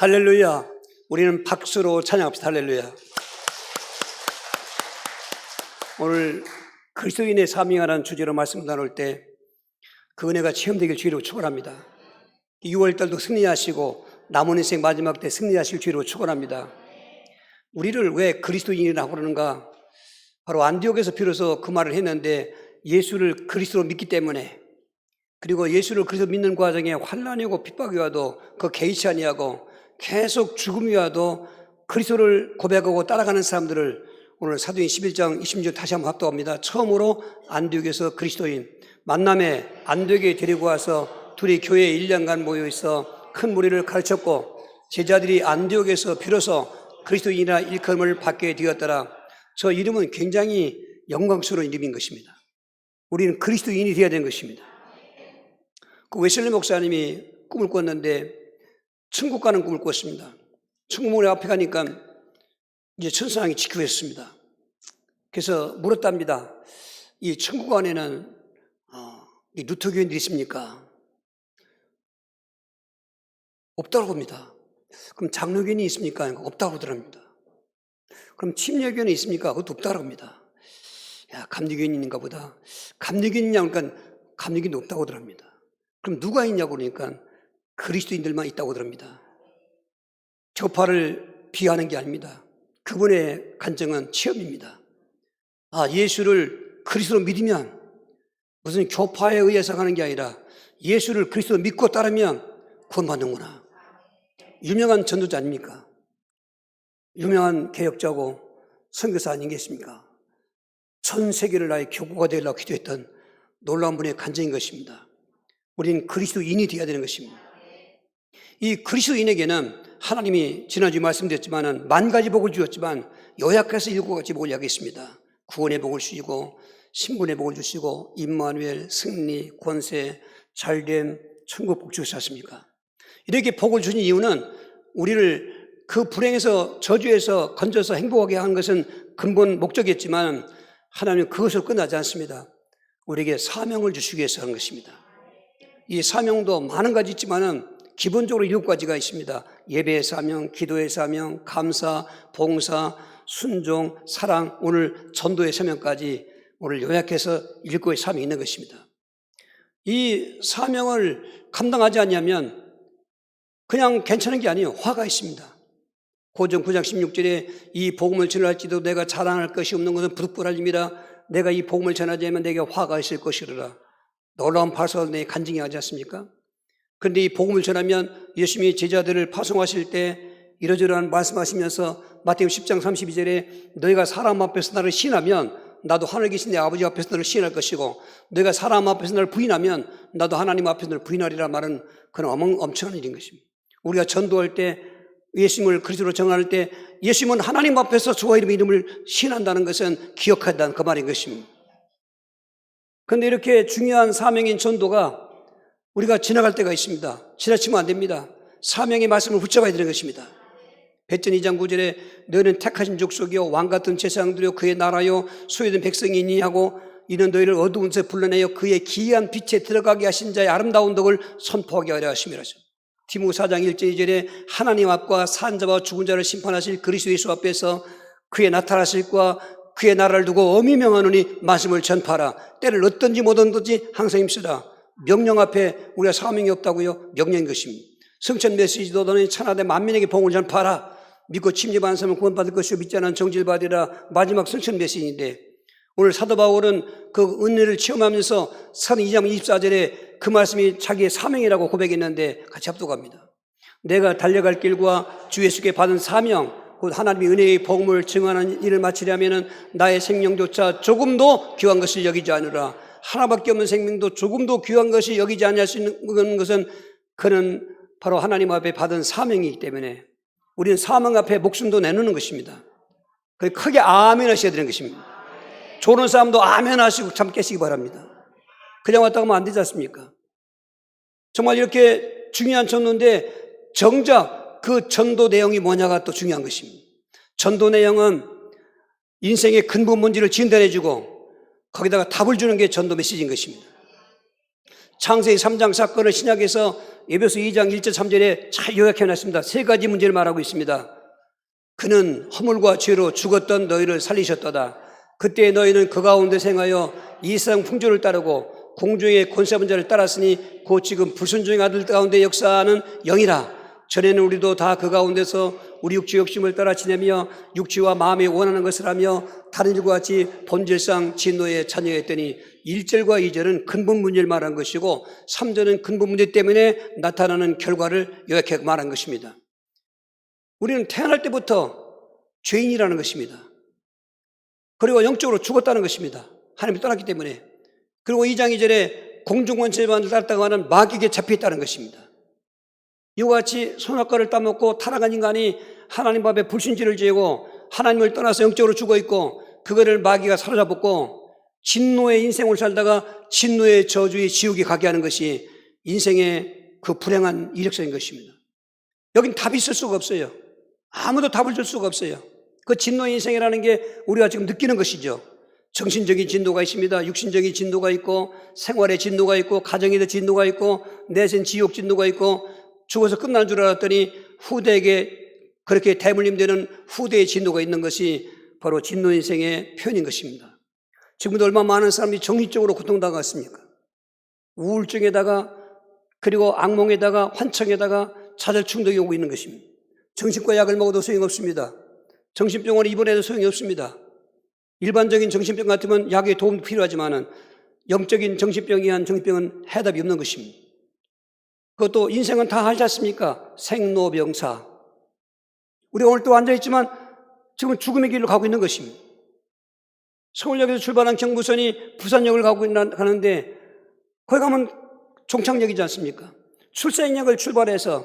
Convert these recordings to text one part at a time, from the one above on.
할렐루야. 우리는 박수로 찬양합시다. 할렐루야. 오늘 그리스도인의 사명이라는 주제로 말씀 나눌 때 그 은혜가 체험되길 주로 축원합니다. 6월달도 승리하시고 남은 인생 마지막 때 승리하실 주로 축원합니다. 우리를 왜 그리스도인이라고 그러는가? 바로 안디옥에서 비로소 그 말을 했는데, 예수를 그리스도로 믿기 때문에, 그리고 예수를 그리스도 믿는 과정에 환난이 오고 핍박이 와도 그 개의치 아니하고 계속 죽음이 와도 그리스도를 고백하고 따라가는 사람들을 오늘 사도행 11장 26절 다시 한번 합독합니다. 처음으로 안디옥에서 그리스도인 만남에 안디옥에 데리고 와서 둘이 교회에 1년간 모여 있어 큰 무리를 가르쳤고, 제자들이 안디옥에서 비로소 그리스도인이라 일컬음을 받게 되었더라. 저 이름은 굉장히 영광스러운 이름인 것입니다. 우리는 그리스도인이 되어야 되는 것입니다. 그 웨슬리 목사님이 꿈을 꿨는데 천국 가는 꿈을 꿨습니다. 천국문에 앞에 가니까 이제 천사장이 지키고 있었습니다. 그래서 물었답니다. 이 천국 안에는 이 루터교인들이 있습니까? 없다고 봅니다. 그럼 장로교인이 있습니까? 없다고 그러더랍니다. 그럼 침례교인이 있습니까? 그것도 없다고 합니다. 야, 감리교인인가 보다. 감리교인이냐 그러니까 감리교인도 없다고 그럽니다. 그럼 누가 있냐고 그러니까 그리스도인들만 있다고 그럽니다. 교파를 비하하는 게 아닙니다. 그분의 간증은 체험입니다. 예수를 그리스도로 믿으면 무슨 교파에 의해서 가는 게 아니라 예수를 그리스도로 믿고 따르면 구원받는구나. 유명한 전도자 아닙니까? 유명한 개혁자고 선교사 아니겠습니까? 전 세계를 나의 교구가 되려고 기도했던 놀라운 분의 간증인 것입니다. 우리는 그리스도인이 되어야 되는 것입니다. 이 그리스도인에게는 하나님이 지난주에 말씀드렸지만 만 가지 복을 주었지만 요약해서 7가지 복을 이야기했습니다. 구원의 복을 주시고 신분의 복을 주시고 임마누엘, 승리, 권세, 잘됨, 천국 복 주시지 않습니까? 이렇게 복을 주신 이유는 우리를 그 불행에서 저주에서 건져서 행복하게 하는 것은 근본 목적이었지만 하나님은 그것으로 끝나지 않습니다. 우리에게 사명을 주시기 위해서 하는 것입니다. 이 사명도 많은 가지 있지만은 기본적으로 7가지가 있습니다. 예배의 사명, 기도의 사명, 감사, 봉사, 순종, 사랑, 오늘 전도의 사명까지 오늘 요약해서 7개의 사명이 있는 것입니다. 이 사명을 감당하지 않으면 그냥 괜찮은 게 아니에요. 화가 있습니다. 고전 9장 16절에 이 복음을 전할지도 내가 자랑할 것이 없는 것은 부득불할 일이라. 내가 이 복음을 전하지 않으면 내게 화가 있을 것이라. 놀라운 파송을 내 간증이 하지 않습니까? 그런데 이 복음을 전하면 예수님이 제자들을 파송하실 때 이러저러한 말씀하시면서 마태복음 10장 32절에 너희가 사람 앞에서 나를 시인하면 나도 하늘에 계신 내 아버지 앞에서 너를 시인할 것이고 너희가 사람 앞에서 나를 부인하면 나도 하나님 앞에서 너를 부인하리라 말은 그런 엄청난 일인 것입니다. 우리가 전도할 때 예수님을 그리스도로 정할 때 예수님은 하나님 앞에서 주와 이름을 시인한다는 것은 기억한다는 그 말인 것입니다. 그런데 이렇게 중요한 사명인 전도가 우리가 지나갈 때가 있습니다. 지나치면 안 됩니다. 사명의 말씀을 붙잡아야 되는 것입니다. 베전 2장 9절에 너희는 택하신 족속이요 왕같은 제사장들이요 그의 나라요 소유된 백성이니 하고 이는 너희를 어두운 데서 불러내어 그의 기이한 빛에 들어가게 하신 자의 아름다운 덕을 선포하게 하려 하심이라. 디모데 4장 1절 2절에 하나님 앞과 산자와 죽은 자를 심판하실 그리스도 예수 앞에서 그의 나타나실과 그의 나라를 두고 엄히 명하노니 말씀을 전파하라. 때를 얻든지 못 얻든지 항상 힘쓰라. 명령 앞에 우리가 사명이 없다고요? 명령인 것입니다. 성천 메시지도 너는 천하대 만민에게 복음을 전파하라. 믿고 침례받은 사람은 구원받을 것이요 믿지 않은 정죄를 받으리라. 마지막 성천 메시지인데 오늘 사도 바울은 그 은혜를 체험하면서 사도 2장 24절에 그 말씀이 자기의 사명이라고 고백했는데 같이 합독합니다. 내가 달려갈 길과 주 예수께 받은 사명 곧 하나님의 은혜의 복음을 증언하는 일을 마치려면 나의 생명조차 조금도 귀한 것을 여기지 않으라. 하나밖에 없는 생명도 조금도 귀한 것이 여기지 않을 수 있는 것은 그는 바로 하나님 앞에 받은 사명이기 때문에 우리는 사명 앞에 목숨도 내놓는 것입니다. 크게 아멘 하셔야 되는 것입니다. 조는 사람도 아멘 하시고 참 깨시기 바랍니다. 그냥 왔다 가면 안 되지 않습니까? 정말 이렇게 중요한 전도인데 정작 그 전도 내용이 뭐냐가 또 중요한 것입니다. 전도 내용은 인생의 근본 문제를 진단해주고 거기다가 답을 주는 게 전도 메시지인 것입니다. 창세기 3장 사건을 신약에서 에베소 2장 1절 3절에 잘 요약해 놨습니다. 세 가지 문제를 말하고 있습니다. 그는 허물과 죄로 죽었던 너희를 살리셨도다. 그때 너희는 그 가운데 생하여 이 세상 풍조를 따르고 공중의 권세한 자를 따랐으니 곧 지금 불순종의 아들 가운데 역사하는 영이라. 전에는 우리도 다 그 가운데서 우리 육체 욕심을 따라 지내며 육체와 마음이 원하는 것을 하며 다른 일과 같이 본질상 진노의 자녀였더니 1절과 2절은 근본 문제를 말한 것이고 3절은 근본 문제 때문에 나타나는 결과를 요약해 말한 것입니다. 우리는 태어날 때부터 죄인이라는 것입니다. 그리고 영적으로 죽었다는 것입니다. 하나님을 떠났기 때문에. 그리고 2장 2절에 공중권세만 따랐다고 하는 마귀에게 잡혀있다는 것입니다. 이와 같이 선악과를 따먹고 타락한 인간이 하나님 앞에 불신지를 지고 하나님을 떠나서 영적으로 죽어있고 그거를 마귀가 사로잡았고 진노의 인생을 살다가 진노의 저주의 지옥에 가게 하는 것이 인생의 그 불행한 이력서인 것입니다. 여긴 답이 있을 수가 없어요. 아무도 답을 줄 수가 없어요. 그 진노의 인생이라는 게 우리가 지금 느끼는 것이죠. 정신적인 진노가 있습니다. 육신적인 진노가 있고 생활의 진노가 있고 가정의 진노가 있고 내신 지옥 진노가 있고 죽어서 끝난 줄 알았더니 후대에게 그렇게 대물림되는 후대의 진노가 있는 것이 바로 진노 인생의 표현인 것입니다. 지금도 얼마나 많은 사람이 정신적으로 고통당했습니까? 우울증에다가 그리고 악몽에다가 환청에다가 자살 충동이 오고 있는 것입니다. 정신과 약을 먹어도 소용없습니다. 정신병원에 입원해도 소용이 없습니다. 일반적인 정신병 같으면 약의 도움도 필요하지만 영적인 정신병에 의한 정신병은 해답이 없는 것입니다. 그것도 인생은 다 하지 않습니까? 생로병사. 우리가 오늘 또 앉아있지만 지금 죽음의 길로 가고 있는 것입니다. 서울역에서 출발한 경부선이 부산역을 가는데 거기 가면 종착역이지 않습니까? 출사역을 출발해서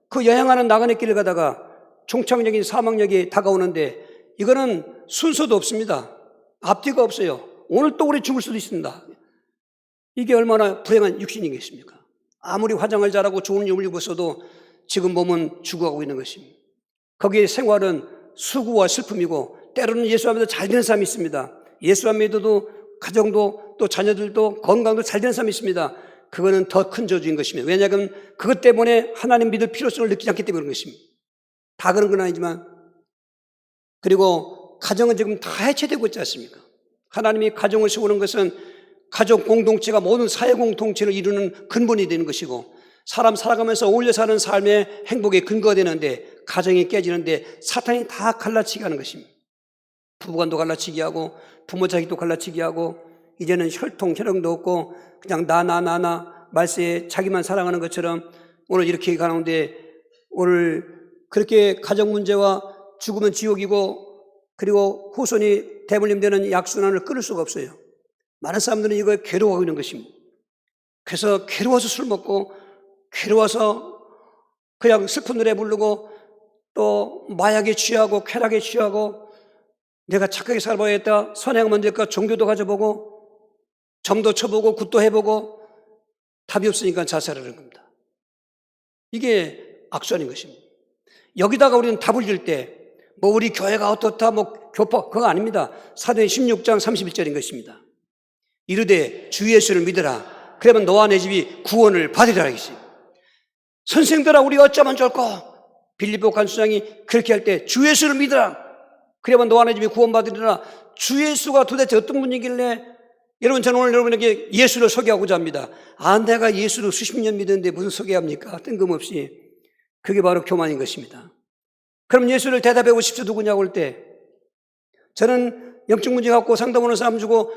그 여행하는 나그네 길을 가다가 종착역인 사막역이 다가오는데 이거는 순서도 없습니다. 앞뒤가 없어요. 오늘 또 우리 죽을 수도 있습니다. 이게 얼마나 불행한 육신이겠습니까? 아무리 화장을 잘하고 좋은 옷을 입었어도 지금 몸은 죽어가고 있는 것입니다. 거기에 생활은 수고와 슬픔이고 때로는 예수 안에도 잘 되는 사람이 있습니다. 예수 안 믿어도 가정도 또 자녀들도 건강도 잘 되는 사람이 있습니다. 그거는 더 큰 저주인 것입니다. 왜냐하면 그것 때문에 하나님 믿을 필요성을 느끼지 않기 때문에 그런 것입니다. 다 그런 건 아니지만 그리고 가정은 지금 다 해체되고 있지 않습니까? 하나님이 가정을 세우는 것은 가족 공동체가 모든 사회 공동체를 이루는 근본이 되는 것이고 사람 살아가면서 어울려 사는 삶의 행복의 근거가 되는데 가정이 깨지는데 사탄이 다 갈라치기 하는 것입니다. 부부간도 갈라치기 하고 부모 자식도 갈라치기 하고 이제는 혈통 혈연도 없고 그냥 나 말세에 자기만 사랑하는 것처럼 오늘 이렇게 가는데 오늘 그렇게 가정 문제와 죽으면 지옥이고 그리고 후손이 대물림되는 약순환을 끊을 수가 없어요. 많은 사람들은 이거에 괴로워하고 있는 것입니다. 그래서 괴로워서 술 먹고 괴로워서 그냥 슬픈 노래 부르고 또 마약에 취하고 쾌락에 취하고 내가 착하게 살아봐야겠다 선행하면 될까 종교도 가져보고 점도 쳐보고 굿도 해보고 답이 없으니까 자살하는 겁니다. 이게 악순환인 것입니다. 여기다가 우리는 답을 줄 때 뭐 우리 교회가 어떻다 뭐 교포 그거 아닙니다. 사도행 16장 31절인 것입니다. 이르되 주 예수를 믿으라 그러면 너와 내 집이 구원을 받으리라 했어요. 선생들아 우리 어쩌면 좋을까? 빌립보 간수장이 그렇게 할 때 주 예수를 믿으라 그러면 너와 내 집이 구원받으리라. 주 예수가 도대체 어떤 분이길래 여러분 저는 오늘 여러분에게 예수를 소개하고자 합니다. 내가 예수를 수십 년 믿었는데 무슨 소개합니까? 뜬금없이. 그게 바로 교만인 것입니다. 그럼 예수를 대답하고 싶죠 누구냐고 할 때 저는 영적 문제 갖고 상담 오는 사람 주고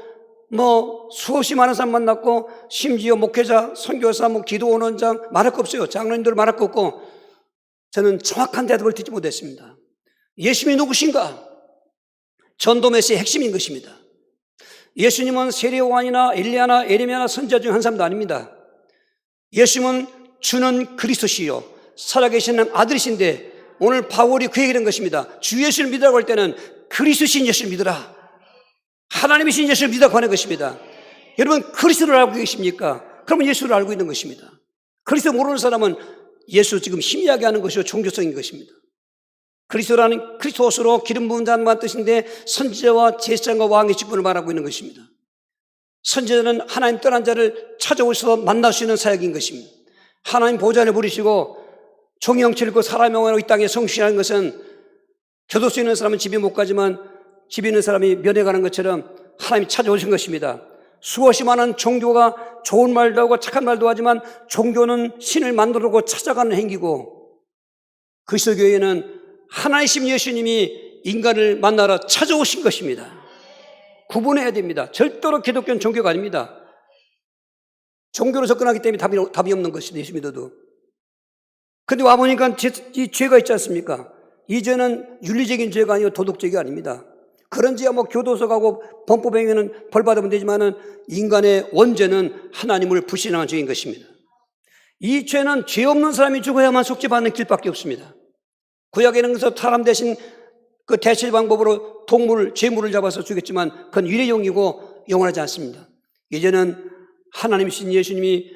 뭐 수없이 많은 사람 만났고 심지어 목회자, 선교사, 기도원원장 말할 거 없어요. 장로님들 말할 거 없고 저는 정확한 대답을 듣지 못했습니다. 예수님이 누구신가? 전도 메시지의 핵심인 것입니다. 예수님은 세례요한이나 엘리야나 에레미야나 선지자 중 한 사람도 아닙니다. 예수님은 주는 그리스도시요 살아계신 아들이신데 오늘 바울이 그 얘기를 한 것입니다. 주 예수를 믿으라고 할 때는 그리스도신 예수를 믿으라. 하나님이신 예수를 믿으라고 하는 것입니다. 여러분 그리스도를 알고 계십니까? 그러면 예수를 알고 있는 것입니다. 그리스도 모르는 사람은 예수 지금 희미하게 하는 것이요 종교성인 것입니다. 그리스도라는 크리스토스로 기름 부은 자만 뜻인데 선지자와 제사장과 왕의 직분을 말하고 있는 것입니다. 선지자는 하나님 떠난 자를 찾아오셔서 만날 수 있는 사역인 것입니다. 하나님 보좌를 부리시고 종이 형체를 입고 사람의 영으로 이 땅에 성취하는 것은 교도소에 있는 사람은 집에 못 가지만 집에 있는 사람이 면회 가는 것처럼 하나님이 찾아오신 것입니다. 수없이 많은 종교가 좋은 말도 하고 착한 말도 하지만 종교는 신을 만들고 찾아가는 행위고, 그리스도교회는 하나이신 예수님이 인간을 만나러 찾아오신 것입니다. 구분해야 됩니다. 절대로 기독교는 종교가 아닙니다. 종교로 접근하기 때문에 답이 없는 것입니다. 예수 믿어도. 근데 와보니까 이 죄가 있지 않습니까? 이 죄는 윤리적인 죄가 아니고 도덕적이 아닙니다. 그런지야 뭐 교도소 가고 범법행위는 벌 받으면 되지만은 인간의 원죄는 하나님을 불신하는 죄인 것입니다. 이 죄는 죄 없는 사람이 죽어야만 속죄받는 길밖에 없습니다. 구약에는 사람 대신 그 대체 방법으로 죄물을 잡아서 죽였지만 그건 일회용이고 영원하지 않습니다. 이제는 하나님이신 예수님이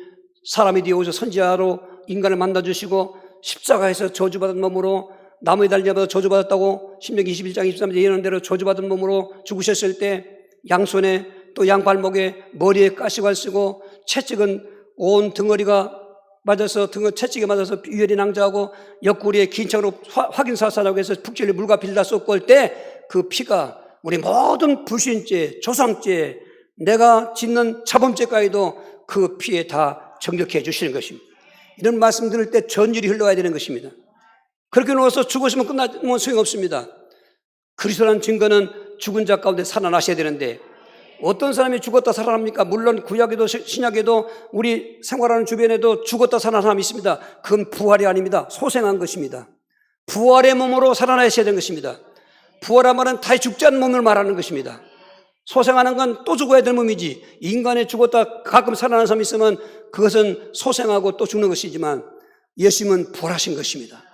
사람이 되어 오셔서 선지자로 인간을 만나주시고 십자가에서 저주받은 몸으로 나무에 달려서 저주받았다고 신명기 21장 23절에 예언한 대로 저주받은 몸으로 죽으셨을 때 양손에 또 양발목에 머리에 가시관 쓰고 채찍은 온 등어리가 맞아서 채찍에 맞아서 유혈이 낭자하고 옆구리에 긴 창으로 확인사살하고 해서 북절리 물과 피를 다 쏟고 할 때 그 피가 우리 모든 불신죄, 조상죄, 내가 짓는 자범죄까지도 그 피에 다 정력해 해 주시는 것입니다. 이런 말씀 들을 때 전율이 흘러와야 되는 것입니다. 그렇게 놓아서 죽으시면 끝나면 소용없습니다. 그리스도라는 증거는 죽은 자 가운데 살아나셔야 되는데 어떤 사람이 죽었다 살아납니까? 물론 구약에도 신약에도 우리 생활하는 주변에도 죽었다 살아난 사람이 있습니다. 그건 부활이 아닙니다. 소생한 것입니다. 부활의 몸으로 살아나셔야 되는 것입니다. 부활한 말은 다시 죽지 않는 몸을 말하는 것입니다. 소생하는 건 또 죽어야 될 몸이지, 인간에 죽었다 가끔 살아나는 사람이 있으면 그것은 소생하고 또 죽는 것이지만 예수님은 부활하신 것입니다.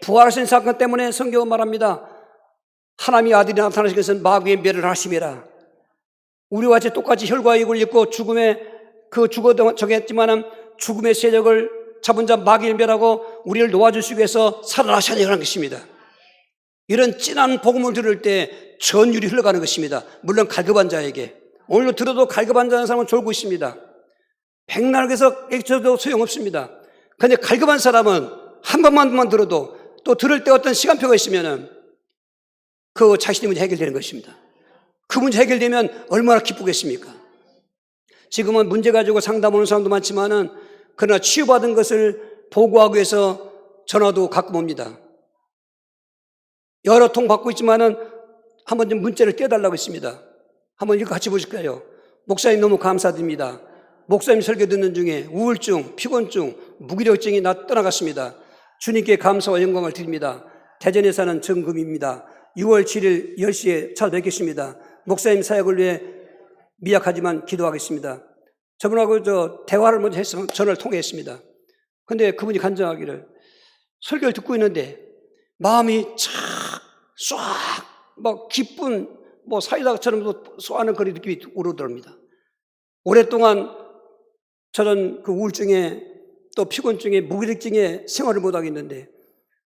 부활하신 사건 때문에 성경은 말합니다. 하나님의 아들이 나타나신 것은 마귀의 멸을 하심이라. 우리와 같이 똑같이 혈과 육을 입고 죽어 정했지만은 죽음의 세력을 잡은 자 마귀를 멸하고 우리를 놓아주시기 위해서 살아나셔야 되는 것입니다. 이런 진한 복음을 들을 때 전율이 흘러가는 것입니다. 물론 갈급한 자에게. 오늘도 들어도 갈급한 자는 사람은 졸고 있습니다. 백날에서 액쳐도 소용없습니다. 그런데 갈급한 사람은 한 번만 들어도 또 들을 때 어떤 시간표가 있으면은 그 자신의 문제 해결되는 것입니다. 그 문제 해결되면 얼마나 기쁘겠습니까? 지금은 문제 가지고 상담 오는 사람도 많지만은 그러나 치유받은 것을 보고하기 위해서 전화도 가끔 옵니다. 여러 통 받고 있지만은 한번 좀 문자를 떼어달라고 했습니다. 한번 이거 같이 보실까요? 목사님 너무 감사드립니다. 목사님 설교 듣는 중에 우울증, 피곤증, 무기력증이 떠나갔습니다. 주님께 감사와 영광을 드립니다. 대전에 사는 정금입니다. 6월 7일 10시에 찾아뵙겠습니다. 목사님 사역을 위해 미약하지만 기도하겠습니다. 저분하고 대화를 먼저 해서 전화를 통화했습니다. 근데 그분이 간증하기를 설교를 듣고 있는데 마음이 쫙 막 기쁜 사이다처럼 쏘하는 그런 느낌이 오르더랍니다. 오랫동안 저는 그 우울증에 또 피곤증에 무기력증에 생활을 못하겠는데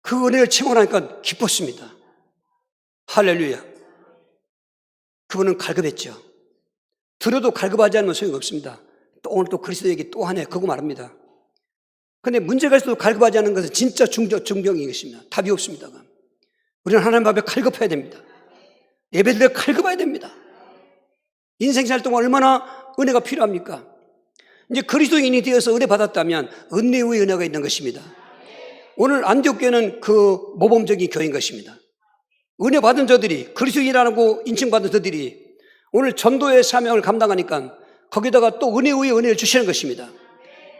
그 은혜를 체험하니까 기뻤습니다. 할렐루야. 그분은 갈급했죠. 들어도 갈급하지 않으면 소용없습니다. 또 오늘 또 그리스도에게 또 한 해 그거 말합니다. 그런데 문제가 있어도 갈급하지 않은 것은 진짜 중병인 것입니다. 답이 없습니다. 우리는 하나님 앞에 갈급해야 됩니다. 예배드려 갈급해야 됩니다. 인생 살 동안 얼마나 은혜가 필요합니까? 이제 그리스도인이 되어서 은혜 받았다면 은혜 위에 은혜가 있는 것입니다. 오늘 안디옥교회는 그 모범적인 교회인 것입니다. 은혜 받은 저들이, 그리스도인이라고 인칭받은 저들이 오늘 전도의 사명을 감당하니까 거기다가 또 은혜 위에 은혜를 주시는 것입니다.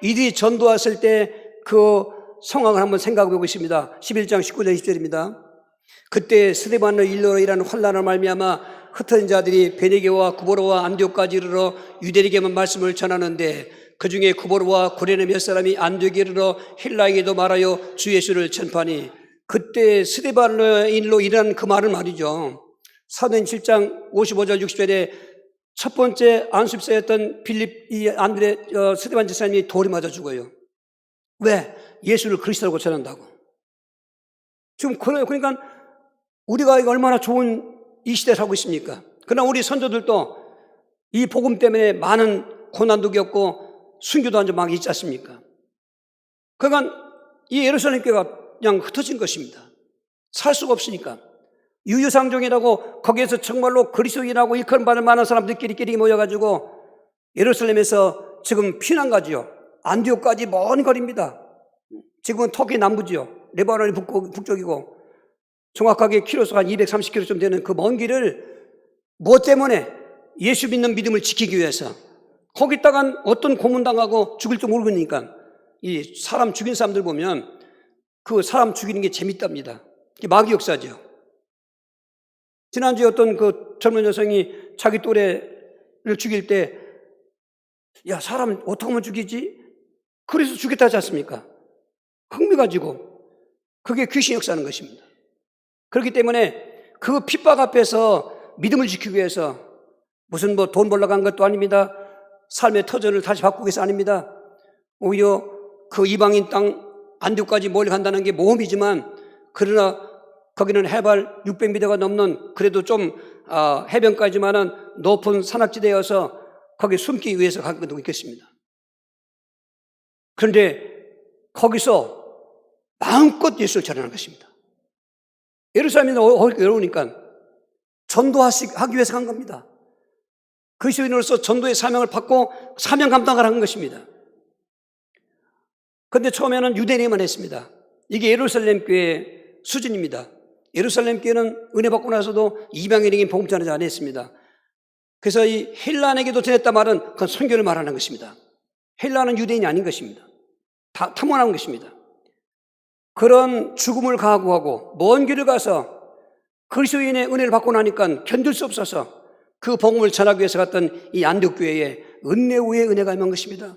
이들이 전도했을 때 그 상황을 한번 생각해 보겠습니다. 11장 19절 20절입니다. 그때 스데반의 일로 일하는 환난을 말미암아 흩어진 자들이 베네게와 구보로와 안디옥까지 이르러 유대인에게만 말씀을 전하는데 그 중에 구보로와 고레네 몇 사람이 안디옥에 이르러 힐라에게도 말하여 주 예수를 전파하니, 그때 스데반의 일로 일하는 그 말은 말이죠. 사도행 7장 55절 60절에 첫 번째 안수입사였던 스데반 집사님이 돌이 맞아 죽어요. 왜? 예수를 그리스도라고 전한다고. 지금 그러니까 우리가 얼마나 좋은 이 시대에 살고 있습니까? 그러나 우리 선조들도 이 복음 때문에 많은 고난도 겪고 순교도 한 적 많이 있지 않습니까? 그러니까 이 예루살렘 교회가 그냥 흩어진 것입니다. 살 수가 없으니까. 유유상종이라고 거기에서 정말로 그리스도인이라고 일컬음받을 만한 사람들끼리 모여가지고 예루살렘에서 지금 피난 가지요. 안디옥까지 먼 거리입니다. 지금은 터키 남부지요. 레바논이 북쪽이고 정확하게 키로수가 한 230km쯤 되는 그 먼 길을 무엇 때문에? 예수 믿는 믿음을 지키기 위해서. 거기다가 어떤 고문당하고 죽을 줄 모르니까 이 사람 죽인 사람들 보면 그 사람 죽이는 게 재밌답니다. 이게 마귀 역사죠. 지난주에 어떤 그 젊은 여성이 자기 또래를 죽일 때, 야, 사람 어떻게 하면 죽이지? 그래서 죽였다 하지 않습니까? 흥미 가지고. 그게 귀신 역사하는 것입니다. 그렇기 때문에 그 핍박 앞에서 믿음을 지키기 위해서 무슨 뭐 돈 벌러 간 것도 아닙니다. 삶의 터전을 다시 바꾸기 위해서 아닙니다. 오히려 그 이방인 땅 안디옥까지 멀리 간다는 게 모험이지만, 그러나 거기는 해발 600m가 넘는 그래도 좀 해변까지만은 높은 산악지대여서 거기 숨기 위해서 간 것도 있겠습니다. 그런데 거기서 마음껏 예수를 전하는 것입니다. 예루살렘이 어려우니까 전도하기 위해서 간 겁니다. 그리스도인으로서 전도의 사명을 받고 사명 감당을 한 것입니다. 그런데 처음에는 유대인에만 했습니다. 이게 예루살렘 교회 수준입니다. 예루살렘 교회는 은혜 받고 나서도 이방인에게 복음 전하지 않았습니다. 그래서 이 헬라인에게도 전했다 말은 그건 선교를 말하는 것입니다. 헬라는 유대인이 아닌 것입니다. 다 탐험하는 것입니다. 그런 죽음을 각오하고 먼 길을 가서 그리스도인의 은혜를 받고 나니까 견딜 수 없어서 그 복음을 전하기 위해서 갔던 이 안디옥 교회에 은혜 위에 은혜가 임한 것입니다.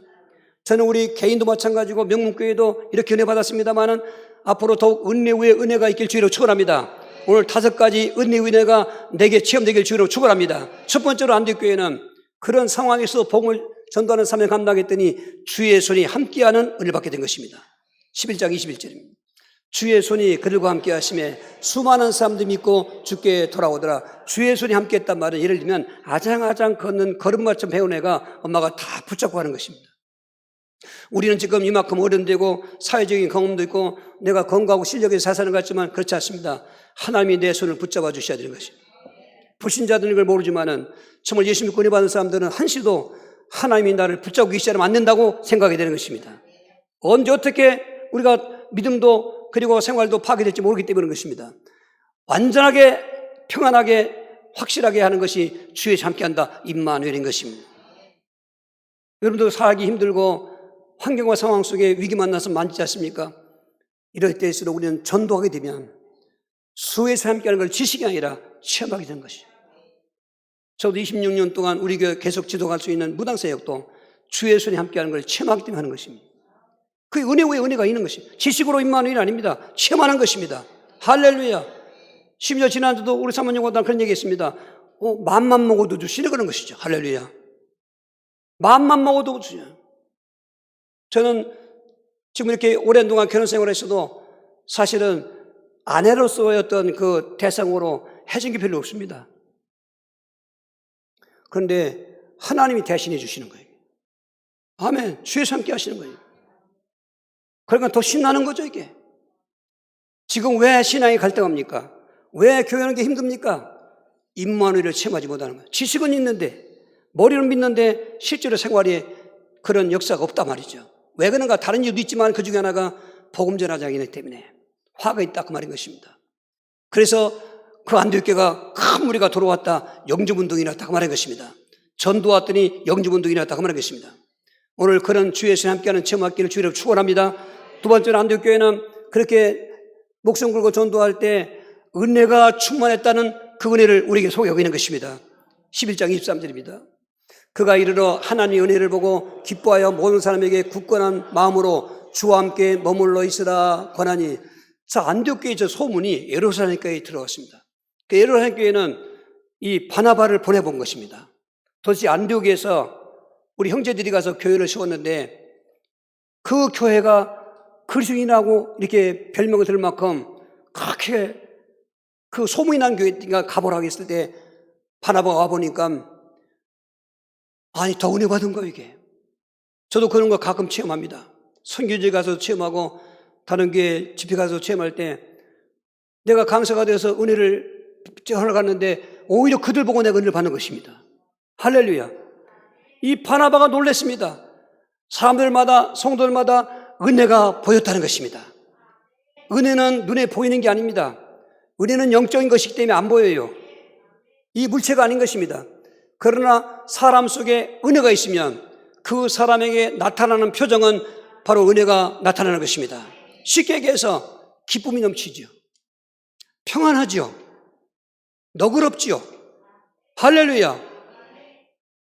저는 우리 개인도 마찬가지고 명문교회도 이렇게 은혜 받았습니다만은 앞으로 더욱 은혜 위에 은혜가 있길 주의로 축원합니다. 오늘 5가지 은혜 위의 은혜가 내게 체험되길 주의로 축원합니다. 첫 번째로 안디옥 교회는 그런 상황에서 복음을 전도하는 사명 감당했더니 주의 손이 함께하는 은혜를 받게 된 것입니다. 11장 21절입니다. 주의 손이 그들과 함께 하심에 수많은 사람들이 믿고 주께 돌아오더라. 주의 손이 함께 했단 말은 예를 들면 아장아장 걷는 걸음마처럼 배운 애가 엄마가 다 붙잡고 하는 것입니다. 우리는 지금 이만큼 어른되고 사회적인 경험도 있고 내가 건강하고 실력이 잘 사는 것 같지만 그렇지 않습니다. 하나님이 내 손을 붙잡아 주셔야 되는 것입니다. 불신자들은 이걸 모르지만은 정말 예수 믿고 은혜 받은 사람들은 한시도 하나님이 나를 붙잡고 계시지 않으면 안 된다고 생각이 되는 것입니다. 언제 어떻게 우리가 믿음도 그리고 생활도 파괴될지 모르기 때문인 것입니다. 완전하게 평안하게 확실하게 하는 것이 주의 함께한다 임마누엘인 것입니다. 여러분도 살기 힘들고 환경과 상황 속에 위기 만나서 많지 않습니까? 이럴 때일수록 우리는 전도하게 되면 주의 함께하는 걸 지식이 아니라 체험하게 되는 것이죠. 저도 26년 동안 우리 교회 계속 지도할 수 있는 무당사역도 주의 손이 함께하는 걸 체험하기 때문에 하는 것입니다. 그 은혜 위에 은혜가 있는 것입니다. 지식으로 임마누엘이 아닙니다. 체험하는 것입니다. 할렐루야. 심지어 지난주도 우리 사모님과 그런 얘기 했습니다. 마음만 먹어도 주시네 그런 것이죠. 할렐루야. 마음만 먹어도 주시네. 저는 지금 이렇게 오랜 동안 결혼 생활을 했어도 사실은 아내로서의 어떤 그 대상으로 해준 게 별로 없습니다. 그런데 하나님이 대신해 주시는 거예요. 아멘. 주에서 함께 하시는 거예요. 그러니까 더 신나는 거죠, 이게. 지금 왜 신앙이 갈등합니까? 왜 교회하는 게 힘듭니까? 임마누엘을 체험하지 못하는 거예요. 지식은 있는데, 머리는 믿는데 실제로 생활에 그런 역사가 없단 말이죠. 왜 그런가? 다른 이유도 있지만 그 중에 하나가 복음 전하지 않기 때문에 화가 있다 그 말인 것입니다. 그래서 그 안디옥교회가 큰 무리가 돌아왔다. 영접운동이 일어났다 그 말인 것입니다. 전도 왔더니 영접운동이 일어났다 그 말인 것입니다. 오늘 그런 주의 손에 함께하는 체험학기를 주의로 축원합니다. 두 번째로 안디옥교회는 그렇게 목숨 걸고 전도할 때 은혜가 충만했다는 그 은혜를 우리에게 소개하고 있는 것입니다. 11장 23절입니다. 그가 이르러 하나님의 은혜를 보고 기뻐하여 모든 사람에게 굳건한 마음으로 주와 함께 머물러 있으라 권하니. 자, 안디옥교회 저 소문이 예루살렘 교회에 들어갔습니다. 그 예루살렘 교회는 이 바나바를 보내본 것입니다. 도대체 안디옥에서 우리 형제들이 가서 교회를 세웠는데 그 교회가 그리스도인이라고 이렇게 별명을 들을 만큼 그렇게 그 소문이 난 교회가 가보라고 했을 때 바나바가 와보니까 아니, 더 은혜 받은 거, 이게. 저도 그런 거 가끔 체험합니다. 선교지 가서 체험하고 다른 교회 집회 가서 체험할 때 내가 강사가 되어서 은혜를 전하러 갔는데 오히려 그들 보고 내가 은혜를 받는 것입니다. 할렐루야. 이 바나바가 놀랐습니다. 사람들마다, 성도들마다 은혜가 보였다는 것입니다. 은혜는 눈에 보이는 게 아닙니다. 은혜는 영적인 것이기 때문에 안 보여요. 이 물체가 아닌 것입니다. 그러나 사람 속에 은혜가 있으면 그 사람에게 나타나는 표정은 바로 은혜가 나타나는 것입니다. 쉽게 얘기해서 기쁨이 넘치죠. 평안하죠. 너그럽죠. 할렐루야.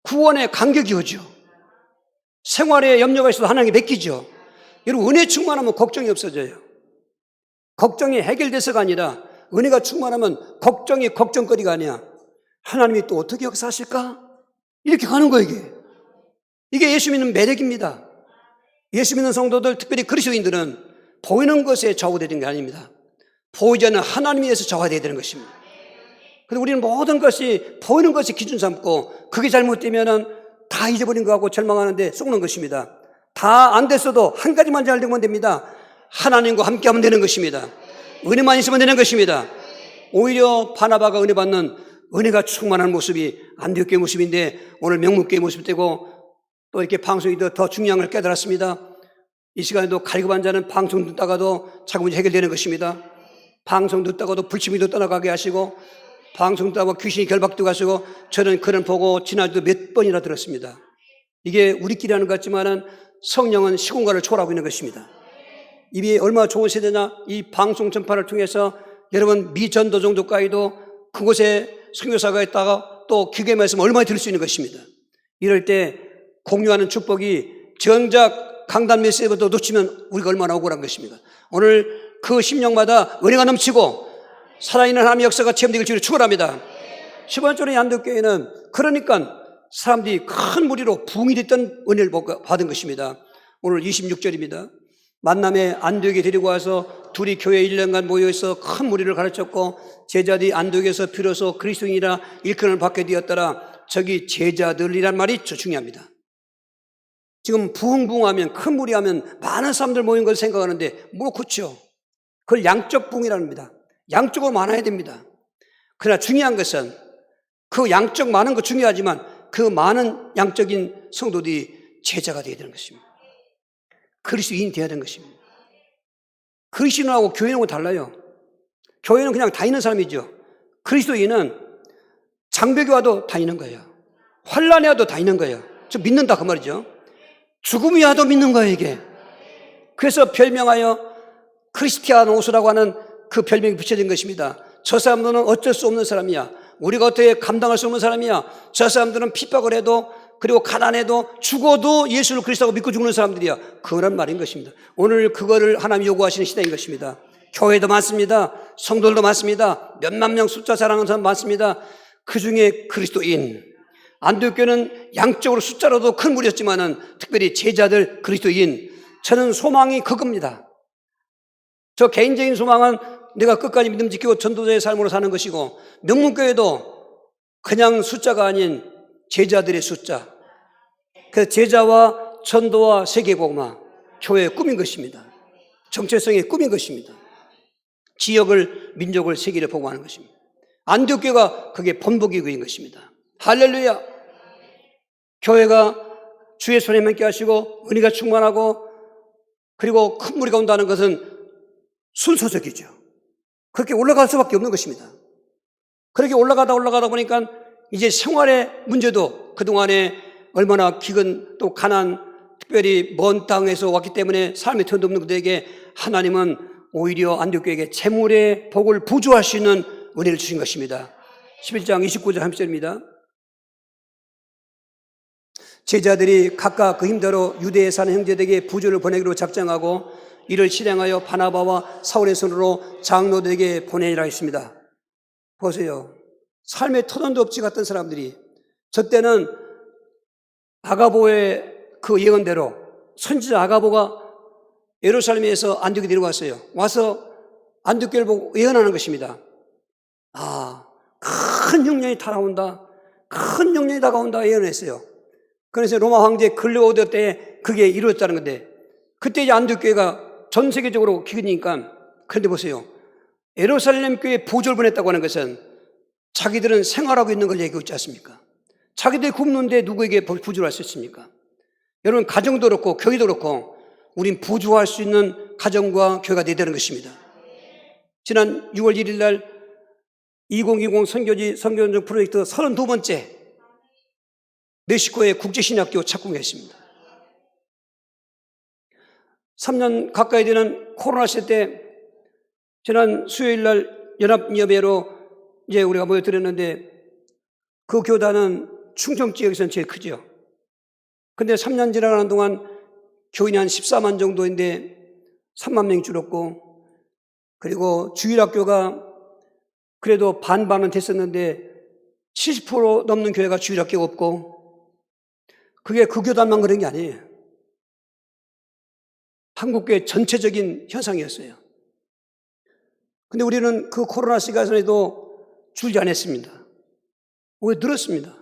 구원에 감격이 오죠. 생활에 염려가 있어도 하나님께 맡기죠. 여러분, 은혜 충만하면 걱정이 없어져요. 걱정이 해결돼서가 아니라 은혜가 충만하면 걱정이 걱정거리가 아니야. 하나님이 또 어떻게 역사하실까? 이렇게 가는 거예요, 이게. 이게 예수 믿는 매력입니다. 예수 믿는 성도들, 특별히 그리스도인들은 보이는 것에 좌우되는 게 아닙니다. 보이지 않는 하나님에 의해서 좌우되어야 되는 것입니다. 그런데 우리는 모든 것이 보이는 것이 기준 삼고 그게 잘못되면은 다 잊어버린 거하고 절망하는데 속는 것입니다. 다 안 됐어도 한 가지만 잘 되면 됩니다. 하나님과 함께 하면 되는 것입니다. 은혜만 있으면 되는 것입니다. 오히려 바나바가 은혜 받는 은혜가 충만한 모습이 안디옥교의 모습인데 오늘 명문교의 모습이 되고 또 이렇게 방송이 더 중요한 걸 깨달았습니다. 이 시간에도 갈급한 자는 방송 듣다가도 자꾸 문제 해결되는 것입니다. 방송 듣다가도 불치미도 떠나가게 하시고 방송 듣다가 귀신이 결박도 가시고 저는 그런 보고 지난주도 몇 번이나 들었습니다. 이게 우리끼리 하는 것 같지만은 성령은 시공간을 초월하고 있는 것입니다. 이게 얼마나 좋은 세대냐. 이 방송 전파를 통해서 여러분 미전도 정도까지도 그곳에 선교사가 있다가 또 기계 말씀 얼마나 들을 수 있는 것입니다. 이럴 때 공유하는 축복이 정작 강단 메시지부터 놓치면 우리가 얼마나 억울한 것입니다. 오늘 그 심령마다 은혜가 넘치고 살아있는 하나님의 역사가 체험되길 주로 축원합니다. 10번째로 안디옥교회는 그러니까 사람들이 큰 무리로 부흥이 됐던 은혜를 받은 것입니다. 오늘 26절입니다. 만남에 안디옥에 데리고 와서 둘이 교회에 1년간 모여서 큰 무리를 가르쳤고 제자들이 안디옥에서 비로소 그리스도인이라 일컬음을 받게 되었더라. 저기 제자들이란 말이 중요합니다. 지금 부흥하면 큰 무리하면 많은 사람들 모인 걸 생각하는데 뭐 그렇죠. 그걸 양적 부흥이라는 겁니다. 양적으로 많아야 됩니다. 그러나 중요한 것은 그 양적 많은 거 중요하지만 그 많은 양적인 성도들이 제자가 되어야 되는 것입니다. 그리스도인이 되어야 되는 것입니다. 그리스도인하고 교회는 달라요. 교회는 그냥 다니는 사람이죠. 그리스도인은 장벽이 와도 다니는 거예요. 환난이 와도 다니는 거예요. 저 믿는다 그 말이죠. 죽음이 와도 믿는 거예요, 이게. 그래서 별명하여 크리스티아노스라고 하는 그 별명이 붙여진 것입니다. 저 사람들은 어쩔 수 없는 사람이야. 우리가 어떻게 감당할 수 없는 사람이야. 저 사람들은 핍박을 해도 그리고 가난해도 죽어도 예수를 그리스도라고 믿고 죽는 사람들이야. 그런 말인 것입니다. 오늘 그거를 하나님이 요구하시는 시대인 것입니다. 교회도 많습니다. 성도들도 많습니다. 몇만 명 숫자 자랑하는 사람 많습니다. 그중에 그리스도인. 안디옥교회는 양적으로 숫자로도 큰 무리였지만은 특별히 제자들 그리스도인. 저는 소망이 그겁니다. 저 개인적인 소망은 내가 끝까지 믿음 지키고 전도자의 삶으로 사는 것이고 명문교회도 그냥 숫자가 아닌 제자들의 숫자. 그 제자와 전도와 세계복음화 교회의 꿈인 것입니다. 정체성의 꿈인 것입니다. 지역을 민족을 세계를 보고하는 것입니다. 안디옥교회가 그게 본보기 교회인 것입니다. 할렐루야. 교회가 주의 손에 맺게 하시고 은혜가 충만하고 그리고 큰 무리가 온다는 것은 순서적이죠. 그렇게 올라갈 수밖에 없는 것입니다. 그렇게 올라가다 보니까 이제 생활의 문제도 그동안에 얼마나 기근 또 가난 특별히 먼 땅에서 왔기 때문에 삶의 턴도 없는 그들에게 하나님은 오히려 안디옥교회에게 재물의 복을 부조할 수 있는 은혜를 주신 것입니다. 11장 29절 30절입니다. 제자들이 각각 그 힘대로 유대에 사는 형제들에게 부조를 보내기로 작정하고 이를 실행하여 바나바와 사울의 손으로 장로들에게 보내니라 했습니다. 보세요. 삶의 터전도 없이 갔던 사람들이 저 때는 아가보의 그 예언대로 선지자 아가보가 예루살렘에서 안디옥에 내려왔어요. 와서 안디옥교회를 보고 예언하는 것입니다. 큰 흉년이 다가온다. 큰 흉년이 다가온다 예언했어요. 그래서 로마 황제 클레오드 때 그게 이루어졌다는 건데, 그때 이제 안디옥교회가 전 세계적으로 기니까. 그런데 보세요. 예루살렘 교회에 부조를 보냈다고 하는 것은 자기들은 생활하고 있는 걸 얘기하고 있지 않습니까? 자기들이 굶는데 누구에게 부조를 할 수 있습니까? 여러분, 가정도 그렇고 교회도 그렇고 우린 부조할 수 있는 가정과 교회가 되어야 되는 것입니다. 지난 6월 1일 날 2020 선교지 선교연정 프로젝트 32번째 멕시코의 국제신학교 착공했습니다. 3년 가까이 되는 코로나 시대 때 지난 수요일 날 연합예배로 이제 우리가 모여드렸는데, 그 교단은 충청 지역에서는 제일 크죠. 근데 3년 지나가는 동안 교인이 한 14만 정도인데 3만 명이 줄었고, 그리고 주일학교가 그래도 반반은 됐었는데 70% 넘는 교회가 주일학교가 없고, 그게 그 교단만 그런 게 아니에요. 한국교회 전체적인 현상이었어요. 근데 우리는 그 코로나 시간에도 줄지 않았습니다. 오히려 늘었습니다.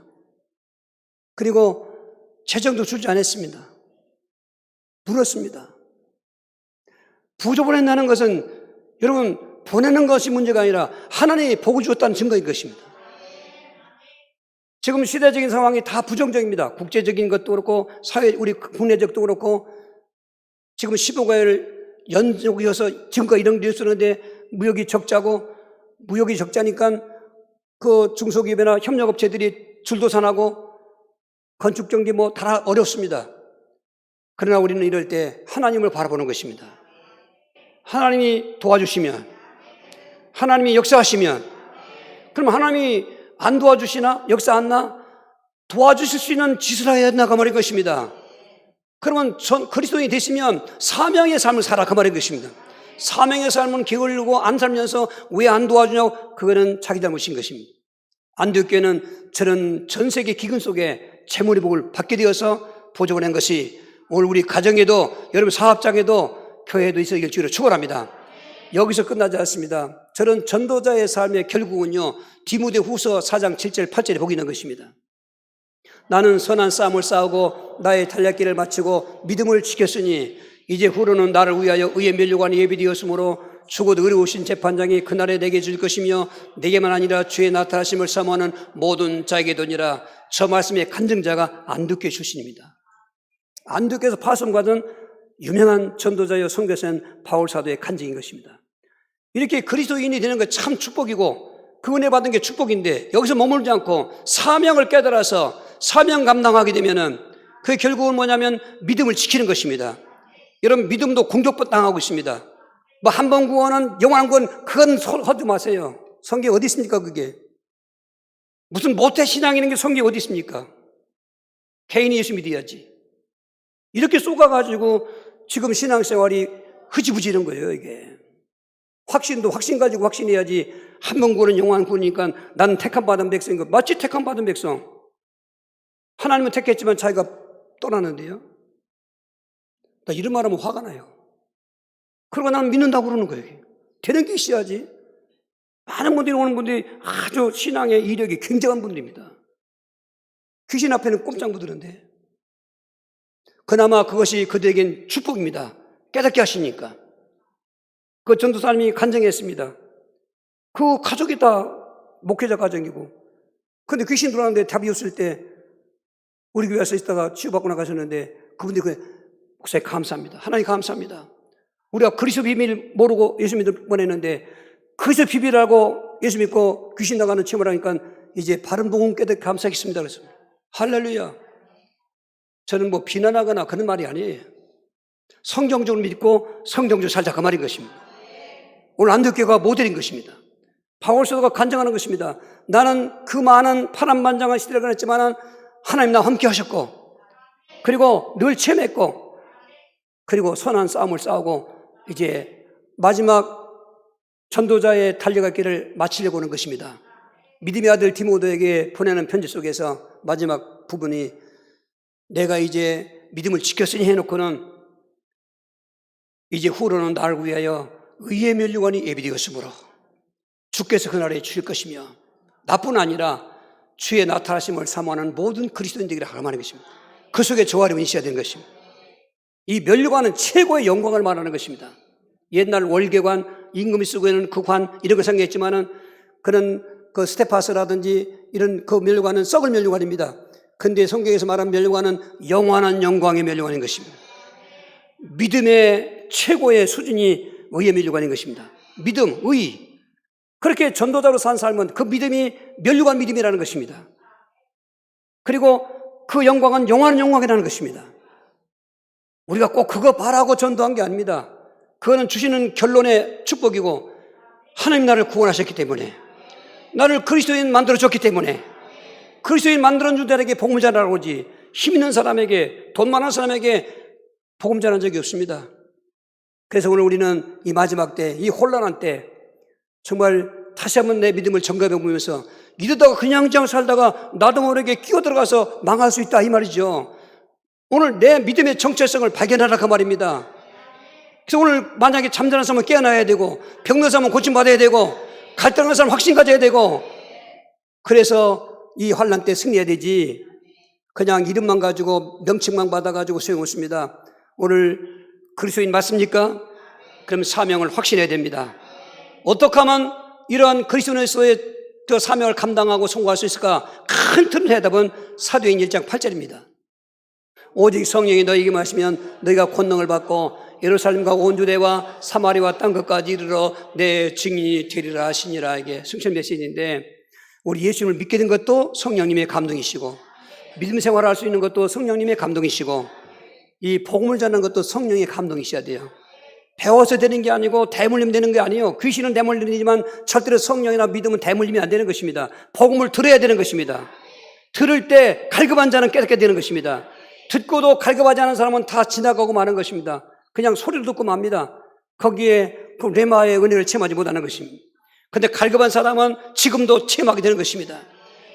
그리고 재정도 줄지 않았습니다. 늘었습니다. 부조 보낸다는 것은 여러분, 보내는 것이 문제가 아니라 하나님이 복을 주었다는 증거인 것입니다. 지금 시대적인 상황이 다 부정적입니다. 국제적인 것도 그렇고 우리 국내적도 그렇고, 지금 15가를 연속이어서 증거 이런 게 있었는데 무역이 적자고, 무역이 적자니까 그 중소기업이나 협력업체들이 줄도산하고 건축경기 다 어렵습니다. 그러나 우리는 이럴 때 하나님을 바라보는 것입니다. 하나님이 도와주시면, 하나님이 역사하시면, 그럼 하나님이 안 도와주시나? 역사 안 나? 도와주실 수 있는 짓을 해야 한다 그 말인 것입니다. 그러면 그리스도인이 되시면 사명의 삶을 살아 그 말인 것입니다. 사명의 삶은 게을르고 안 살면서 왜 안 도와주냐고, 그거는 자기 잘못인 것입니다. 안디옥교회는 저는 전 세계 기근 속에 재물의 복을 받게 되어서 보조를 한 것이 오늘 우리 가정에도, 여러분 사업장에도, 교회에도 있어야 될 줄로 축원합니다. 여기서 끝나지 않습니다. 저는 전도자의 삶의 결국은요, 디모데후서 4장 7절 8절에 보기 있는 것입니다. 나는 선한 싸움을 싸우고 나의 달렸기를 마치고 믿음을 지켰으니 이제 후로는 나를 위하여 의의 면류관이 예비되었으므로 죽어도 의로우신 재판장이 그날에 내게 줄 것이며 내게만 아니라 주의 나타나심을 사모하는 모든 자에게도니라. 저 말씀의 간증자가 안디옥교회 출신입니다. 안디옥교회에서 파송받은 유명한 전도자여 선교사인 바울 사도의 간증인 것입니다. 이렇게 그리스도인이 되는 건 참 축복이고 그 은혜 받은 게 축복인데, 여기서 머물지 않고 사명을 깨달아서 사명 감당하게 되면은 그게 결국은 뭐냐면 믿음을 지키는 것입니다. 여러분, 믿음도 공격당하고 있습니다. 한 번 구원은 영원한 구원, 그건 하지 마세요. 성경에 어디 있습니까? 그게 무슨 모태 신앙이라는 게 성경에 어디 있습니까? 개인이 예수 믿어야지. 이렇게 쏘가가지고 지금 신앙생활이 흐지부지는 거예요. 이게 확신도 확신 가지고 확신해야지. 한 번 구원은 영원한 구원이니까 나는 택함 받은 백성인 거. 마치 택함 받은 백성, 하나님은 택했지만 자기가 떠나는데요. 나 이런 말하면 화가 나요. 그러고 나는 믿는다고 그러는 거예요. 되는 게 있어야지. 많은 분들이 오는 분들이 아주 신앙의 이력이 굉장한 분들입니다. 귀신 앞에는 꼼짝 못 드는데, 그나마 그것이 그들에겐 축복입니다. 깨닫게 하시니까. 그 전도사님이 간증했습니다. 그 가족이 다 목회자 가정이고, 근데 귀신 들어왔는데 답이 없을 때 우리 교회에서 있다가 치유받고 나가셨는데, 그분들이 목사님 감사합니다. 하나님 감사합니다. 우리가 그리스도 비밀 모르고 예수 믿을 뻔했는데 그리스도 비밀 알고 예수 믿고 귀신 나가는 체험을 하니까 이제 바른 복음 깨닫게 감사하겠습니다. 그래서 할렐루야. 저는 비난하거나 그런 말이 아니에요. 성경적으로 믿고 성경적으로 살자 그 말인 것입니다. 오늘 안디옥교회가 모델인 것입니다. 바울 사도가 간증하는 것입니다. 나는 그 많은 파란만장한 시대를 보냈지만 하나님 나와 함께 하셨고, 그리고 늘 체험했고, 그리고 선한 싸움을 싸우고 이제 마지막 전도자의 달려갈 길을 마치려고 하는 것입니다. 믿음의 아들 디모데에게 보내는 편지 속에서 마지막 부분이, 내가 이제 믿음을 지켰으니 해놓고는 이제 후로는 나를 위하여 의의 면류관이 예비되었으므로 주께서 그날에 주실 것이며 나뿐 아니라 주의 나타나심을 사모하는 모든 그리스도인들에게 하라는 것입니다. 그 속에 저와 여러분이 있어야 되는 것입니다. 이 면류관은 최고의 영광을 말하는 것입니다. 옛날 월계관, 임금이 쓰고 있는 그 관, 이런 걸 생각했지만은 그런 그 스테파스라든지 이런 그 면류관은 썩을 면류관입니다. 근데 성경에서 말하는 면류관은 영원한 영광의 면류관인 것입니다. 믿음의 최고의 수준이 의의 면류관인 것입니다. 믿음, 의. 그렇게 전도자로 산 삶은 그 믿음이 면류관 믿음이라는 것입니다. 그리고 그 영광은 영원한 영광이라는 것입니다. 우리가 꼭 그거 바라고 전도한 게 아닙니다. 그거는 주시는 결론의 축복이고 하나님 나를 구원하셨기 때문에, 나를 그리스도인 만들어줬기 때문에, 그리스도인 만들어준 자에게 복음을 전하라고 하지 힘 있는 사람에게, 돈 많은 사람에게 복음 전한 적이 없습니다. 그래서 오늘 우리는 이 마지막 때, 이 혼란한 때 정말 다시 한번 내 믿음을 점검해 보면서 이러다가 그냥 살다가 나도 모르게 끼어들어가서 망할 수 있다 이 말이죠. 오늘 내 믿음의 정체성을 발견하라 그 말입니다. 그래서 오늘 만약에 잠자는 사람은 깨어나야 되고, 병든 사람은 고침받아야 되고, 갈등하는 사람은 확신 가져야 되고, 그래서 이 환난 때 승리해야 되지 그냥 이름만 가지고 명칭만 받아가지고 소용없습니다. 오늘 그리스도인 맞습니까? 그럼 사명을 확신해야 됩니다. 어떻게 하면 이러한 그리스도인으로서의 그 사명을 감당하고 성공할 수 있을까? 큰 틀을 해답은 사도행 1장 8절입니다. 오직 성령이 너희에게 마시면 너희가 권능을 받고 예루살렘과 온 유대와 사마리아와 땅끝까지 이르러 내 증인이 되리라 하시니라. 이게 승천 메시지인데, 우리 예수님을 믿게 된 것도 성령님의 감동이시고, 믿음 생활을 할 수 있는 것도 성령님의 감동이시고, 이 복음을 전하는 것도 성령의 감동이셔야 돼요. 배워서 되는 게 아니고 대물림 되는 게 아니에요. 귀신은 대물림이지만 절대로 성령이나 믿음은 대물림이 안 되는 것입니다. 복음을 들어야 되는 것입니다. 들을 때 갈급한 자는 깨닫게 되는 것입니다. 듣고도 갈급하지 않은 사람은 다 지나가고 마는 것입니다. 그냥 소리를 듣고 맙니다. 거기에 그 레마의 은혜를 체험하지 못하는 것입니다. 그런데 갈급한 사람은 지금도 체험하게 되는 것입니다.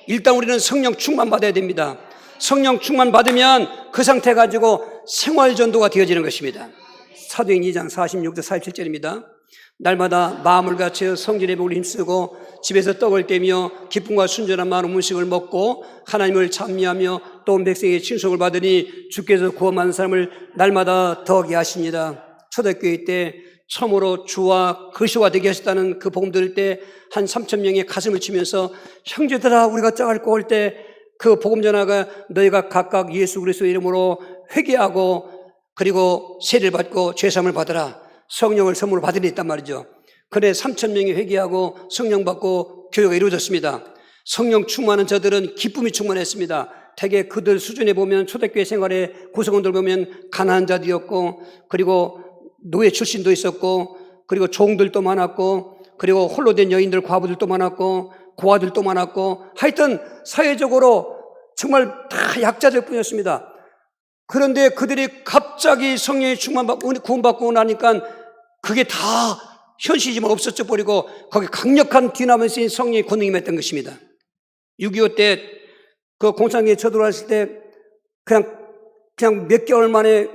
일단 우리는 성령 충만 받아야 됩니다. 성령 충만 받으면 그 상태 가지고 생활전도가 되어지는 것입니다. 사도행 2장 46절 47절입니다. 날마다 마음을 갖춰 성전 예배를 힘쓰고 집에서 떡을 떼며 기쁨과 순전한 마음 음식을 먹고 하나님을 찬미하며 또 온 백성의 칭송을 받으니 주께서 구원받는 사람을 날마다 더하게 하시니라. 초대교회 때 처음으로 주와 그리스도가 되게 하셨다는 그 복음 들을 때 한 3,000명의 가슴을 치면서 형제들아 우리가 짝을 올 때 그 복음 전하가 너희가 각각 예수 그리스도 이름으로 회개하고 그리고 세례를 받고 죄사함을 받으라. 성령을 선물로 받으려 했단 말이죠. 그래 3,000명이 회개하고 성령 받고 교회가 이루어졌습니다. 성령 충만한 저들은 기쁨이 충만했습니다. 대개 그들 수준에 보면 초대교회 생활의 구성원들 보면 가난한 자들이었고, 그리고 노예 출신도 있었고, 그리고 종들도 많았고, 그리고 홀로 된 여인들 과부들도 많았고, 고아들도 많았고, 하여튼 사회적으로 정말 다 약자들 뿐이었습니다. 그런데 그들이 갑자기 성령의 충만받고 구원받고 나니까 그게 다 현실이지만 없어져 버리고 거기 강력한 디나미스인 성령의 권능이 맺던 것입니다. 6.25 때 그 공산주의에 쳐들어왔을 때 그냥 몇 개월 만에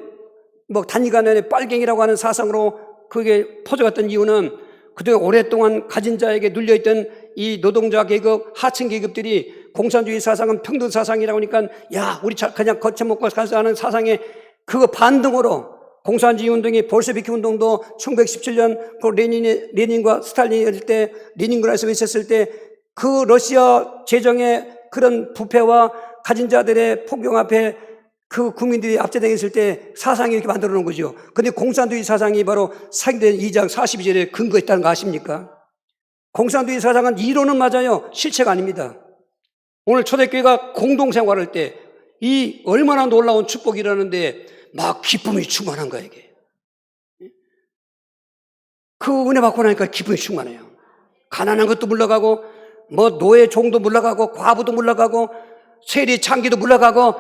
뭐 단기간에 빨갱이라고 하는 사상으로 그게 퍼져갔던 이유는 그동안 오랫동안 가진 자에게 눌려있던 이 노동자 계급, 하층 계급들이 공산주의 사상은 평등 사상이라고 하니까 야, 우리 그냥 거쳐먹고 가서 하는 사상에 그거 반등으로 공산주의 운동이 볼셰비키 운동도 1917년 그 레닌과 스탈린일 때 레닌그라드에서 있었을 때 그 러시아 재정의 그런 부패와 가진 자들의 폭경 앞에 그 국민들이 압제당했을 때 사상이 이렇게 만들어 놓은 거죠. 근데 공산주의 사상이 바로 사도행 2장 42절에 근거했다는 거 아십니까? 공산주의 사상은 이론은 맞아요. 실체가 아닙니다. 오늘 초대교회가 공동생활할 때 이 얼마나 놀라운 축복이라는데 막 기쁨이 충만한 거예요, 이게. 그 은혜 받고 나니까 기쁨이 충만해요. 가난한 것도 물러가고, 뭐 노예 종도 물러가고, 과부도 물러가고, 세리 창기도 물러가고,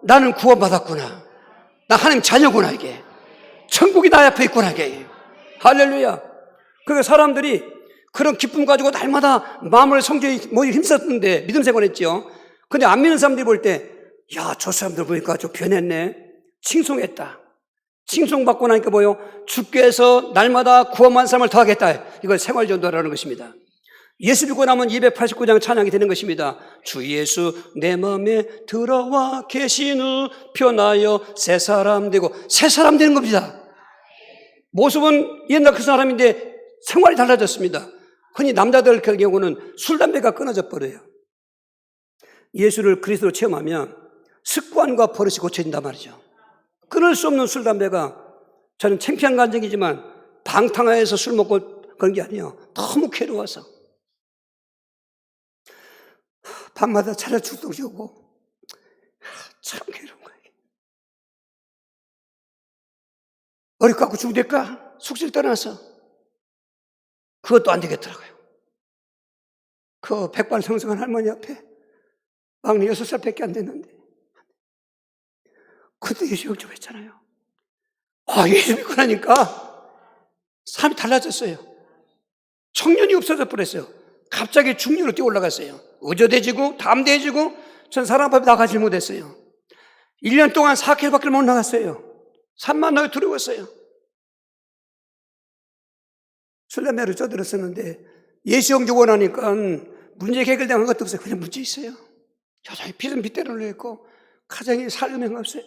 나는 구원받았구나. 나 하나님 자녀구나, 이게. 천국이 나 앞에 있구나, 이게. 할렐루야. 그러니까 사람들이 그런 기쁨 가지고 날마다 마음을 성전에 힘썼는데 믿음 생활했죠. 근데 안 믿는 사람들이 볼 때, 야, 저 사람들 보니까 좀 변했네. 칭송했다. 칭송받고 나니까 뭐요? 주께서 날마다 구원만 사람을 더하겠다. 이걸 생활전도라는 것입니다. 예수 믿고 나면 289장 찬양이 되는 것입니다. 주 예수 내 마음에 들어와 계신 후 변하여 새 사람 되고, 새 사람 되는 겁니다. 모습은 옛날 그 사람인데 생활이 달라졌습니다. 흔히 남자들 경우는 술, 담배가 끊어져 버려요. 예수를 그리스도로 체험하면 습관과 버릇이 고쳐진단 말이죠. 끊을 수 없는 술, 담배가 저는 창피한 감정이지만 방탕하여서 술 먹고 그런 게 아니에요. 너무 괴로워서. 밤마다 차려 죽도록 오고 참 괴로운 거예요. 머리 깎고 죽을까? 숙질 떠나서 그것도 안 되겠더라고요. 그 백발성성한 할머니 앞에 막내 6살밖에 안 됐는데 그때 예수 영접했잖아요. 예수 믿고 나니까 삶이 달라졌어요. 청년이 없어져 버렸어요. 갑자기 중년으로 뛰어 올라갔어요. 의젓해지고 담대해지고 전 사람 앞에 나가지 못했어요. 1년 동안 4km밖에 못 나갔어요. 산만 나고 두려웠어요. 술, 담배를 쪄들었었는데 예수 영접 원하니까 문제 해결된 것도 없어요. 그냥 문제 있어요. 여전히 빚은 빚대로 있고 가정에 살림이 없어요.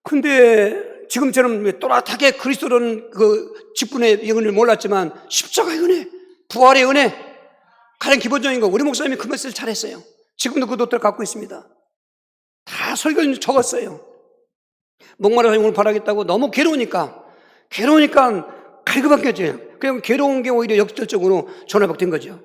근데 지금처럼 또렷하게 그리스도로는 그 직분의 은혜를 몰랐지만 십자가의 은혜, 부활의 은혜, 가장 기본적인 거 우리 목사님이 그 메시지를 잘했어요. 지금도 그 노트를 갖고 있습니다. 다 설교 적었어요. 목마르서 영을 바라겠다고 너무 괴로우니까 갈급한겨져요. 그냥 괴로운 게 오히려 역설적으로 전화박된 거죠.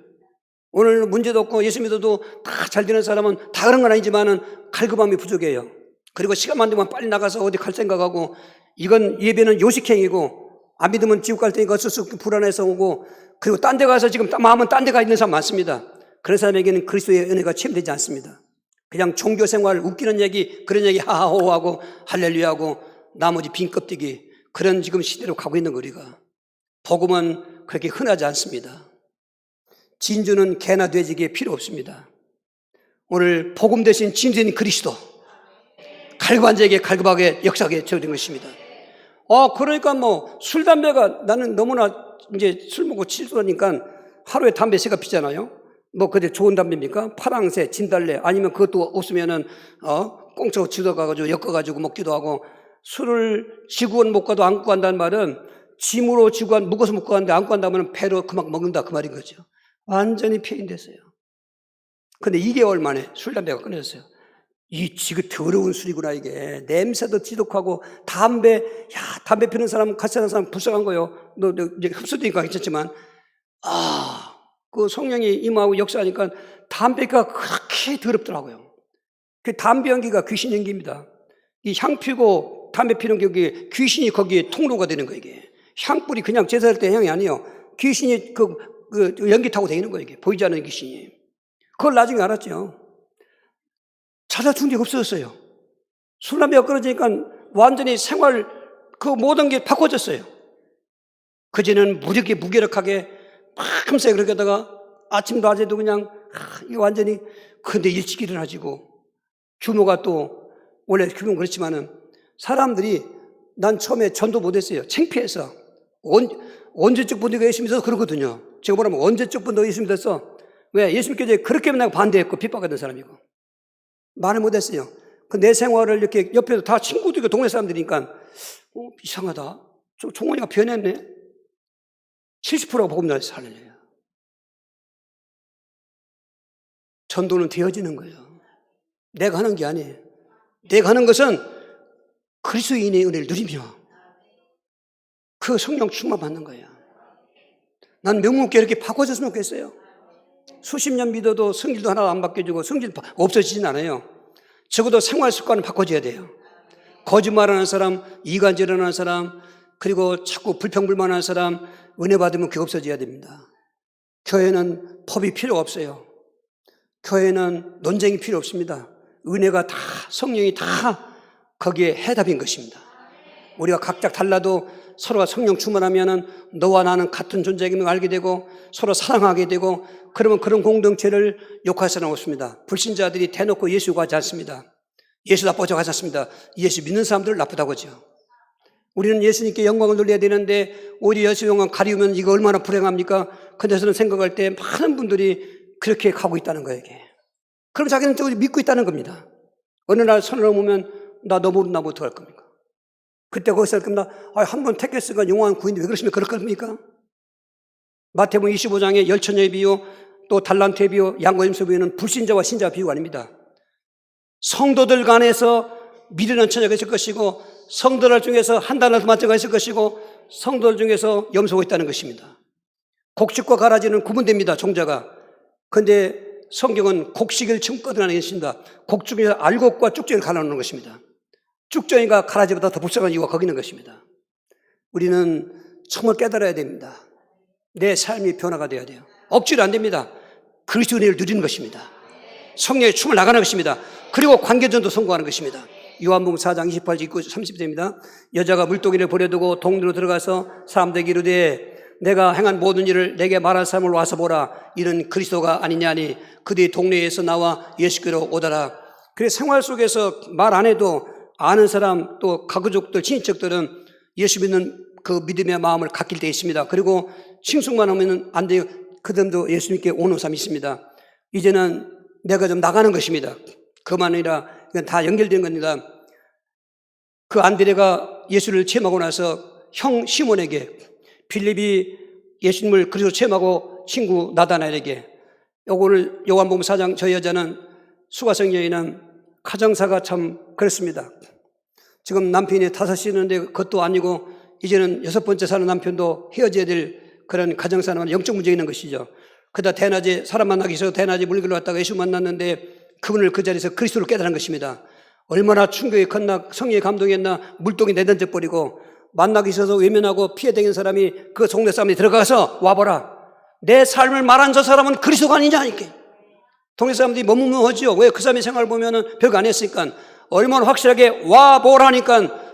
오늘 문제도 없고 예수 믿어도 다 잘 되는 사람은 다 그런 건 아니지만은 갈급함이 부족해요. 그리고 시간만 되면 빨리 나가서 어디 갈 생각하고, 이건 예배는 요식행위고 안 믿으면 지옥 갈 테니까 어쩔 수 없게 불안해서 오고, 그리고 딴 데 가서 지금 마음은 딴 데 가 있는 사람 많습니다. 그런 사람에게는 그리스도의 은혜가 체험되지 않습니다. 그냥 종교 생활, 웃기는 얘기, 그런 얘기 하하호하고 할렐루야하고 나머지 빈 껍데기, 그런 지금 시대로 가고 있는 우리가. 복음은 그렇게 흔하지 않습니다. 진주는 개나 돼지에게 필요 없습니다. 오늘 복음 대신 진주인 그리스도, 갈급한 자에게 갈급하게 역사하게 되어진 것입니다. 그러니까 술, 담배가 나는 너무나 이제 술 먹고 취소하니까 하루에 담배 3갑 피잖아요. 그게 좋은 담배입니까? 파랑새, 진달래, 아니면 그것도 없으면은, 꽁초 지어가지고 엮어가지고 먹기도 하고, 술을 지구원 못 가도 안고 간다는 말은 짐으로 지구원 묶어서 못 가는데 안고 간다면 배로 그만큼 먹는다 그 말인 거죠. 완전히 폐인됐어요. 근데 2개월 만에 술, 담배가 끊어졌어요. 지금 더러운 술이구나, 이게. 냄새도 지독하고, 담배 피는 사람, 같이 사는 사람 불쌍한 거예요. 너 이제 흡수되니까 괜찮지만, 그 성령이 임하고 역사하니까 담배가 그렇게 더럽더라고요. 그 담배 연기가 귀신 연기입니다. 이 향 피고 담배 피는 게 귀신이 거기에 통로가 되는 거예요, 이게. 향불이 그냥 제사할 때 향이 아니에요. 귀신이 그 연기 타고 다니는 거예요, 이게. 보이지 않는 귀신이. 그걸 나중에 알았죠. 찾아 죽는 게 없어졌어요. 술, 담배가 끊어지니까 완전히 생활, 그 모든 게 바꿔졌어요. 그전에는 무기력하게 밤새 그렇게 하다가 아침도 낮에도 그냥, 이게 완전히, 근데 일찍 일어나지고, 규모가 또, 원래 규모는 그렇지만은, 사람들이, 난 처음에 전도 못했어요. 창피해서. 언제적 분들이 예수 믿어서 그러거든요. 제가 뭐라면 언제적 분도 예수 믿었어. 왜? 예수 믿기 전에 그렇게 내가 반대했고, 핍박하던 사람이고. 말을 못했어요. 내 생활을 이렇게 옆에도 다 친구들이고 동네 사람들이니까, 이상하다. 종원이가 변했네. 70%가 복음자를 살려요. 전도는 되어지는 거예요. 내가 하는 게 아니에요. 내가 하는 것은 그리스도인의 은혜를 누리며 그 성령 충만 받는 거예요. 난 명목게 이렇게 바꿔졌으면 좋겠어요. 수십 년 믿어도 성질도 하나 안 바뀌어지고 성질 없어지진 않아요. 적어도 생활 습관은 바꿔줘야 돼요. 거짓말하는 사람, 이간질하는 사람, 그리고 자꾸 불평불만하는 사람, 은혜 받으면 그게 없어져야 됩니다. 교회는 법이 필요 없어요. 교회는 논쟁이 필요 없습니다. 은혜가 다, 성령이 다 거기에 해답인 것입니다. 우리가 각자 달라도 서로가 성령 충만하면은 너와 나는 같은 존재임을 알게 되고 서로 사랑하게 되고, 그러면 그런 공동체를 욕할 사람 없습니다. 불신자들이 대놓고 예수 욕하지 않습니다. 예수 나쁘다고 하지 않습니다. 예수 믿는 사람들을 나쁘다고 하죠. 우리는 예수님께 영광을 돌려야 되는데 오히려 예수 영광 가리우면 이거 얼마나 불행합니까? 근데 저는 생각할 때 많은 분들이 그렇게 가고 있다는 거예요, 이게. 그럼 자기는 또 믿고 있다는 겁니다. 어느 날 선을 넘으면 나 너 모른다면 어떡할 겁니까? 그때 거기서 할 겁니다. 한 번 택했으니까 용한 구인데 왜 그러시면 그럴 겁니까? 마태복음 25장의 열처녀의 비유, 또 달란트의 비유, 양거임수 비유는 불신자와 신자 비유가 아닙니다. 성도들 간에서 미련한 처녀가 있을 것이고, 성도들 중에서 한 달란트 만짜가 있을 것이고, 성도들 중에서 염소가 있다는 것입니다. 곡식과 가라지는 구분됩니다, 종자가. 그런데 성경은 곡식을 증거하는 것입니다. 곡중에서 알곡과 쭉정이를 갈라놓는 것입니다. 쭉정이가 가라지보다 더 불쌍한 이유가 거기 있는 것입니다. 우리는 정말 깨달아야 됩니다. 내 삶이 변화가 되어야 돼요. 억지로 안 됩니다. 그리스도의 은혜를 누리는 것입니다. 성령의 춤을 나가는 것입니다. 그리고 관계전도 성공하는 것입니다. 요한복음 4장 28절 30절입니다. 여자가 물동이를 버려두고 동네로 들어가서 사람들에게 이르되 내가 행한 모든 일을 내게 말할 사람을 와서 보라. 이는 그리스도가 아니냐니 그들이 동네에서 나와 예수께로 오더라. 그래서 생활 속에서 말 안 해도 아는 사람 또 가족들 친인척들은 예수 믿는 그 믿음의 마음을 갖길 때 있습니다. 그리고 칭송만 하면 안 돼요. 그들도 예수님께 오는 사람이 있습니다. 이제는 내가 좀 나가는 것입니다. 그만 아니라 이건 다 연결된 겁니다. 그 안드레가 예수를 체험하고 나서 형 시몬에게, 빌립이 예수님을 그리스도로 체험하고 친구 나다나엘에게, 요거를 요한복음 4장 저 여자는 수가성 여인은 가정사가 참 그렇습니다. 지금 남편이 5이 있는데 그것도 아니고 이제는 6번째 사는 남편도 헤어져야 될 그런 가정사는 영적 문제가 있는 것이죠. 그러다 대낮에 사람 만나기 위해서 대낮에 물길로 왔다가 예수 만났는데 그분을 그 자리에서 그리스도를 깨달은 것입니다. 얼마나 충격이 컸나, 성령의 감동이었나. 물동이 내던져 버리고 만나기 있어서 외면하고 피해 다니는 사람이 그 동네 사람이 들어가서 와보라. 내 삶을 말한 저 사람은 그리스도가 아니냐 이렇게. 동네 사람들이 머뭇머하죠. 왜? 그 사람의 생활을 보면은 별거 안 했으니까. 얼마나 확실하게 와보라니까.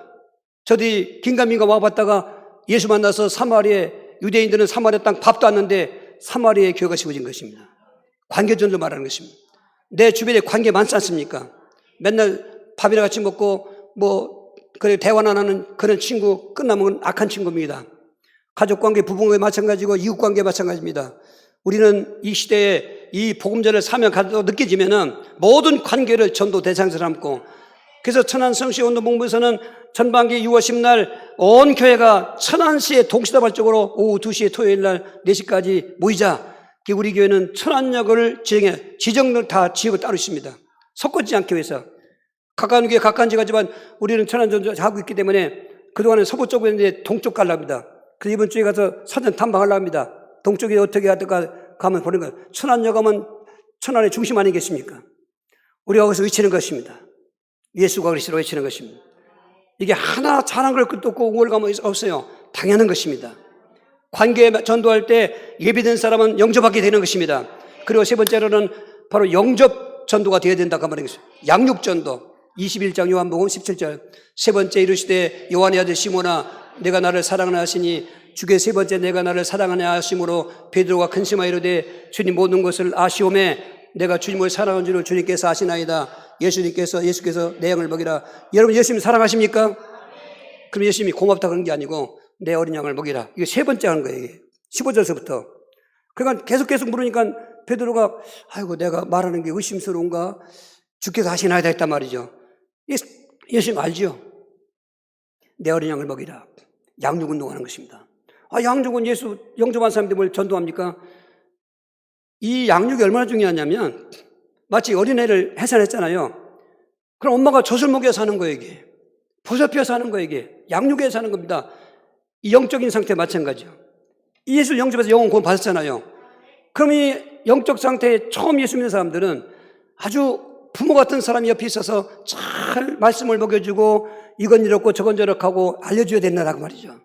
저들이 긴가민가 와봤다가 예수 만나서 사마리아에, 유대인들은 사마리아 땅 밥도 왔는데 사마리아의 교회가 세워진 것입니다. 관계전도 말하는 것입니다. 내 주변에 관계 많지 않습니까? 맨날 밥이나 같이 먹고 그래 대화 안 하는 그런 친구 끝나면 악한 친구입니다. 가족관계, 부부관계 마찬가지고 이웃관계 마찬가지입니다. 우리는 이 시대에 이 복음전을 사명 가지고 느껴지면은 모든 관계를 전도 대상에서 삼고, 그래서 천안 성시운동본부에서는 전반기 6월 10날 온 교회가 천안시에 동시다발적으로 오후 2시에 토요일날 4시까지 모이자. 우리 교회는 천안역을 지정을 다 지역을 따로 있습니다. 섞어지지 않기 위해서. 가까운 교회 가까운지 가지만 우리는 천안전도 하고 있기 때문에 그동안은 서부 쪽에 있는데 동쪽 가려고 합니다. 그래서 이번 주에 가서 사전 탐방하려고 합니다. 동쪽에 어떻게 하다가 가면 보는 거예요. 천안역 가면 천안의 중심 아니겠습니까? 우리가 거기서 외치는 것입니다. 예수가 그리스도로 외치는 것입니다. 이게 하나 잘한 걸 끝도 없고 우월감은 없어요. 당연한 것입니다. 관계 전도할 때 예비된 사람은 영접하게 되는 것입니다. 그리고 세 번째로는 바로 영접 전도가 되어야 된다고 말하는 것입니다. 양육 전도. 21장 요한복음 17절. 세 번째 이르시되 요한의 아들 시몬아 내가 나를 사랑하나 하시니 주께 세 번째 내가 나를 사랑하나 하심으로 베드로가 근심하여 이르되 주님 모든 것을 아시오매 내가 주님을 사랑하는 줄을 주님께서 아시나이다. 예수께서 내 양을 먹이라. 여러분 예수님 사랑하십니까? 그럼 예수님이 고맙다 그런 게 아니고 내 어린 양을 먹이라. 이게 세 번째 하는 거예요. 이게. 15절서부터. 그러니까 계속 물으니까 베드로가 아이고 내가 말하는 게 의심스러운가? 주께서 하시나이다 했단 말이죠. 예수님 알죠? 내 어린 양을 먹이라. 양육운동하는 것입니다. 양육은 예수 영접한 사람들이 뭘 전도합니까? 이 양육이 얼마나 중요하냐면 마치 어린애를 해산했잖아요. 그럼 엄마가 젖을 먹여서 하는 거예요, 이게. 보살펴서 하는 거예요, 이게. 양육해서 하는 겁니다. 이 영적인 상태 마찬가지요. 이 예수를 영접해서 영혼 구원 받았잖아요. 그럼 이 영적 상태에 처음 예수 믿는 사람들은 아주 부모 같은 사람이 옆에 있어서 잘 말씀을 먹여주고 이건 이렇고 저건 저렇고 알려줘야 된다고 말이죠.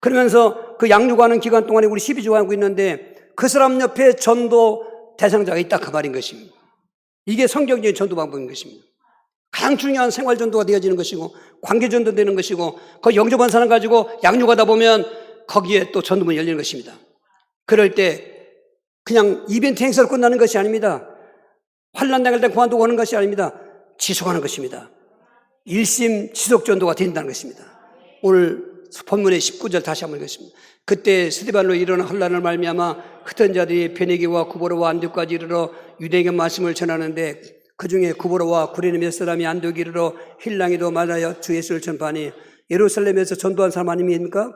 그러면서 그 양육하는 기간 동안에 우리 12주 하고 있는데 그 사람 옆에 전도 대상자가 있다 그 말인 것입니다. 이게 성경적인 전도 방법인 것입니다. 가장 중요한 생활 전도가 되어지는 것이고 관계 전도 되는 것이고 그 영접한 사람 가지고 양육하다 보면 거기에 또 전도문이 열리는 것입니다. 그럴 때 그냥 이벤트 행사로 끝나는 것이 아닙니다. 환난 당할 때 그만두고 하는 것이 아닙니다. 지속하는 것입니다. 일심 지속 전도가 된다는 것입니다. 오늘 본문의 19절 다시 한번 읽겠습니다. 그때 스데반으로 일어난 혼란을 말미암아 흩은 자들이 베네게와 구보로와 안디옥까지 이르러 유대인에게 말씀을 전하는데 그 중에 구보로와 구레네 몇 사람이 안디옥에 이르러 힐랑이도 말하여 주 예수를 전파하니 예루살렘에서 전도한 사람 아닙니까?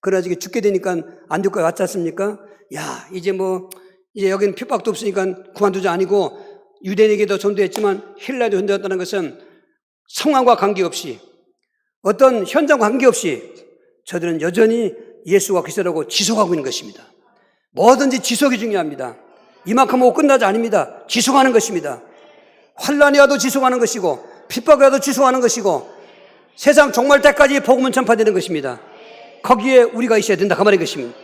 그러나 지금 죽게 되니까 안디옥까지 왔지 않습니까? 야, 이제 여기는 핍박도 없으니까 그만두자 아니고 유대인에게도 전도했지만 힐라도 전도했다는 것은 상황과 관계없이 어떤 현장과 관계없이 저들은 여전히 예수가 그리스도라고 지속하고 있는 것입니다. 뭐든지 지속이 중요합니다. 이만큼 하고 끝나지 아닙니다. 지속하는 것입니다. 환난이 와도 지속하는 것이고 핍박이 와도 지속하는 것이고 세상 종말 때까지 복음은 전파되는 것입니다. 거기에 우리가 있어야 된다 그 말인 것입니다.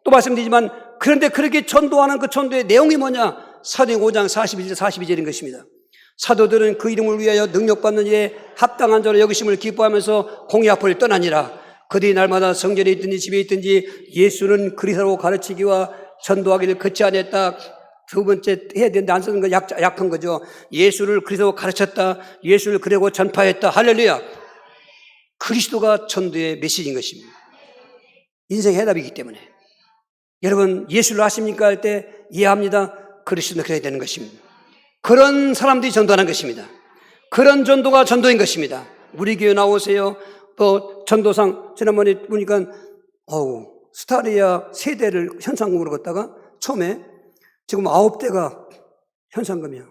또 말씀드리지만 그런데 그렇게 전도하는 그 전도의 내용이 뭐냐? 사도행 5장 41절 42절인 것입니다. 사도들은 그 이름을 위하여 능력받는 일에 합당한 자로 여기심을 기뻐하면서 공의 앞을 떠나니라. 그들이 날마다 성전에 있든지 집에 있든지 예수는 그리스도라고 가르치기와 전도하기를 그치 않았다. 두 번째 해야 되는데 안 쓰는 거 약한 거죠. 예수를 그리스도라고 가르쳤다. 예수를 그리고 전파했다. 할렐루야. 그리스도가 전도의 메시지인 것입니다. 인생의 해답이기 때문에. 여러분 예수를 아십니까 할 때 이해합니다. 그리스도는 그래야 되는 것입니다. 그런 사람들이 전도하는 것입니다. 그런 전도가 전도인 것입니다. 우리 교회 나오세요. 전도상 지난번에 보니까 스타리아 3대를 현상금으로 걷다가 처음에 지금 9대가 현상금이야.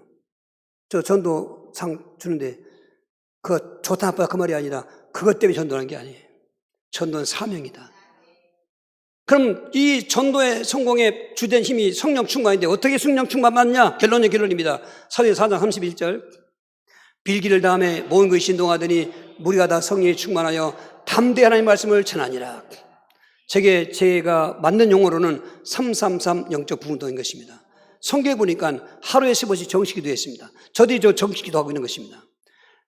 저 전도상 주는데 그거 좋다 나쁘다 그 말이 아니라 그것 때문에 전도하는 게 아니에요. 전도는 사명이다. 그럼 이 전도의 성공의 주된 힘이 성령 충만인데 어떻게 성령 충만 받느냐? 결론입니다. 사도행 4장 31절. 빌기를 다음에 모든 것이 신동하더니 무리가 다 성령에 충만하여 담대히 하나님의 말씀을 전하니라. 제가 맞는 용어로는 333 영적 부흥도인 것입니다. 성경에 보니까 하루에 10번씩 정식 기도했습니다. 저도 저 정식 기도하고 있는 것입니다.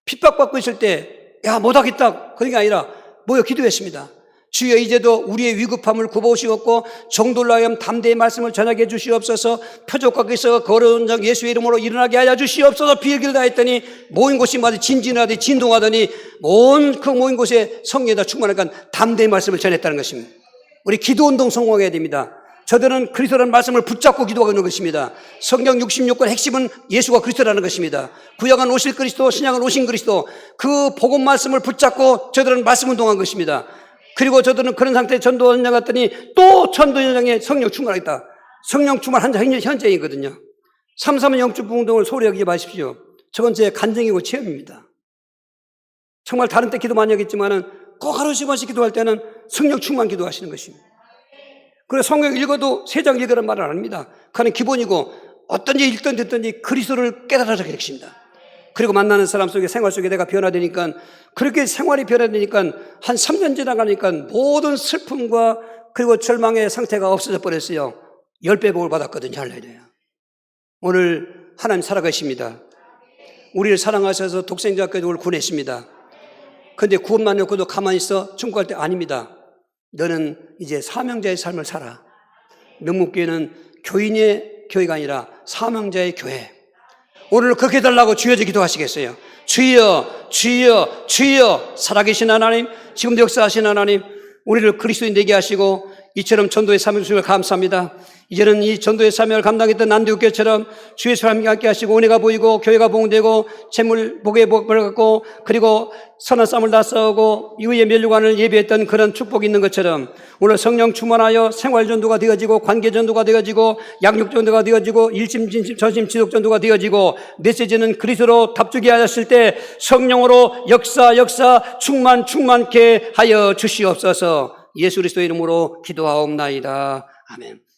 핍박받고 있을 때 못하겠다 그런 게 아니라 기도했습니다. 주여 이제도 우리의 위급함을 굽어오시옵고 정돌로 하여금 담대히 말씀을 전하게 해주시옵소서. 표적과께서 걸어온 적 예수의 이름으로 일어나게 하여 주시옵소서. 비일기를 다했더니 모인 곳이마다 진진하더니 진동하더니 모인 곳에 성령에다 충만하니까 담대히 말씀을 전했다는 것입니다. 우리 기도운동 성공해야 됩니다. 저들은 그리스도라는 말씀을 붙잡고 기도하고 있는 것입니다. 성경 66권 핵심은 예수가 그리스도라는 것입니다. 구약은 오실 그리스도, 신약은 오신 그리스도. 그 복음 말씀을 붙잡고 저들은 말씀 운동한 것입니다. 그리고 저들은 그런 상태에 전도 현장 갔더니 또 전도 현장에 성령 충만하겠다. 성령 충만한 자 현재이거든요. 3.3은 영적 부흥동을 소홀히 여기지 마십시오. 저건 제 간증이고 체험입니다. 정말 다른 때 기도 많이 하겠지만은 꼭 하루 10번씩 기도할 때는 성령 충만 기도하시는 것입니다. 그래서 성경 읽어도 3장 읽으라는 말을 안 합니다. 그건 기본이고 어떤 일 읽든 듣든지 그리스도를 깨달아서 그렇습니다. 그리고 만나는 사람 속에 생활 속에 내가 변화되니까 그렇게 생활이 변화되니까 한 3년 지나가니까 모든 슬픔과 그리고 절망의 상태가 없어져 버렸어요. 10배 복을 받았거든요. 할렐루야. 오늘 하나님 살아계십니다. 우리를 사랑하셔서 독생자까지 우리를 구원했습니다. 그런데 구원만 놓고도 가만히 있어 충고할 때 아닙니다. 너는 이제 사명자의 삶을 살아. 명목교회는 교인의 교회가 아니라 사명자의 교회. 오늘 그렇게 해달라고 주여서 기도하시겠어요? 주여, 주여, 주여, 살아계신 하나님, 지금도 역사하신 하나님, 우리를 그리스도인 되게 하시고 이처럼 전도의 사명을 주시면 감사합니다. 이제는 이 전도의 사명을 감당했던 안디옥교회처럼 주의 사람과 함께 하시고 은혜가 보이고 교회가 봉되고 재물 복의 복을 갖고 그리고 선한 싸움을 다 싸우고 이후에 면류관을 예비했던 그런 축복이 있는 것처럼 오늘 성령 충만하여 생활전도가 되어지고 관계전도가 되어지고 양육전도가 되어지고 일심 진심 전심 지속전도가 되어지고 메시지는 그리스도로 답주게 하였을 때 성령으로 역사 충만케 하여 주시옵소서. 예수 그리스도의 이름으로 기도하옵나이다. 아멘.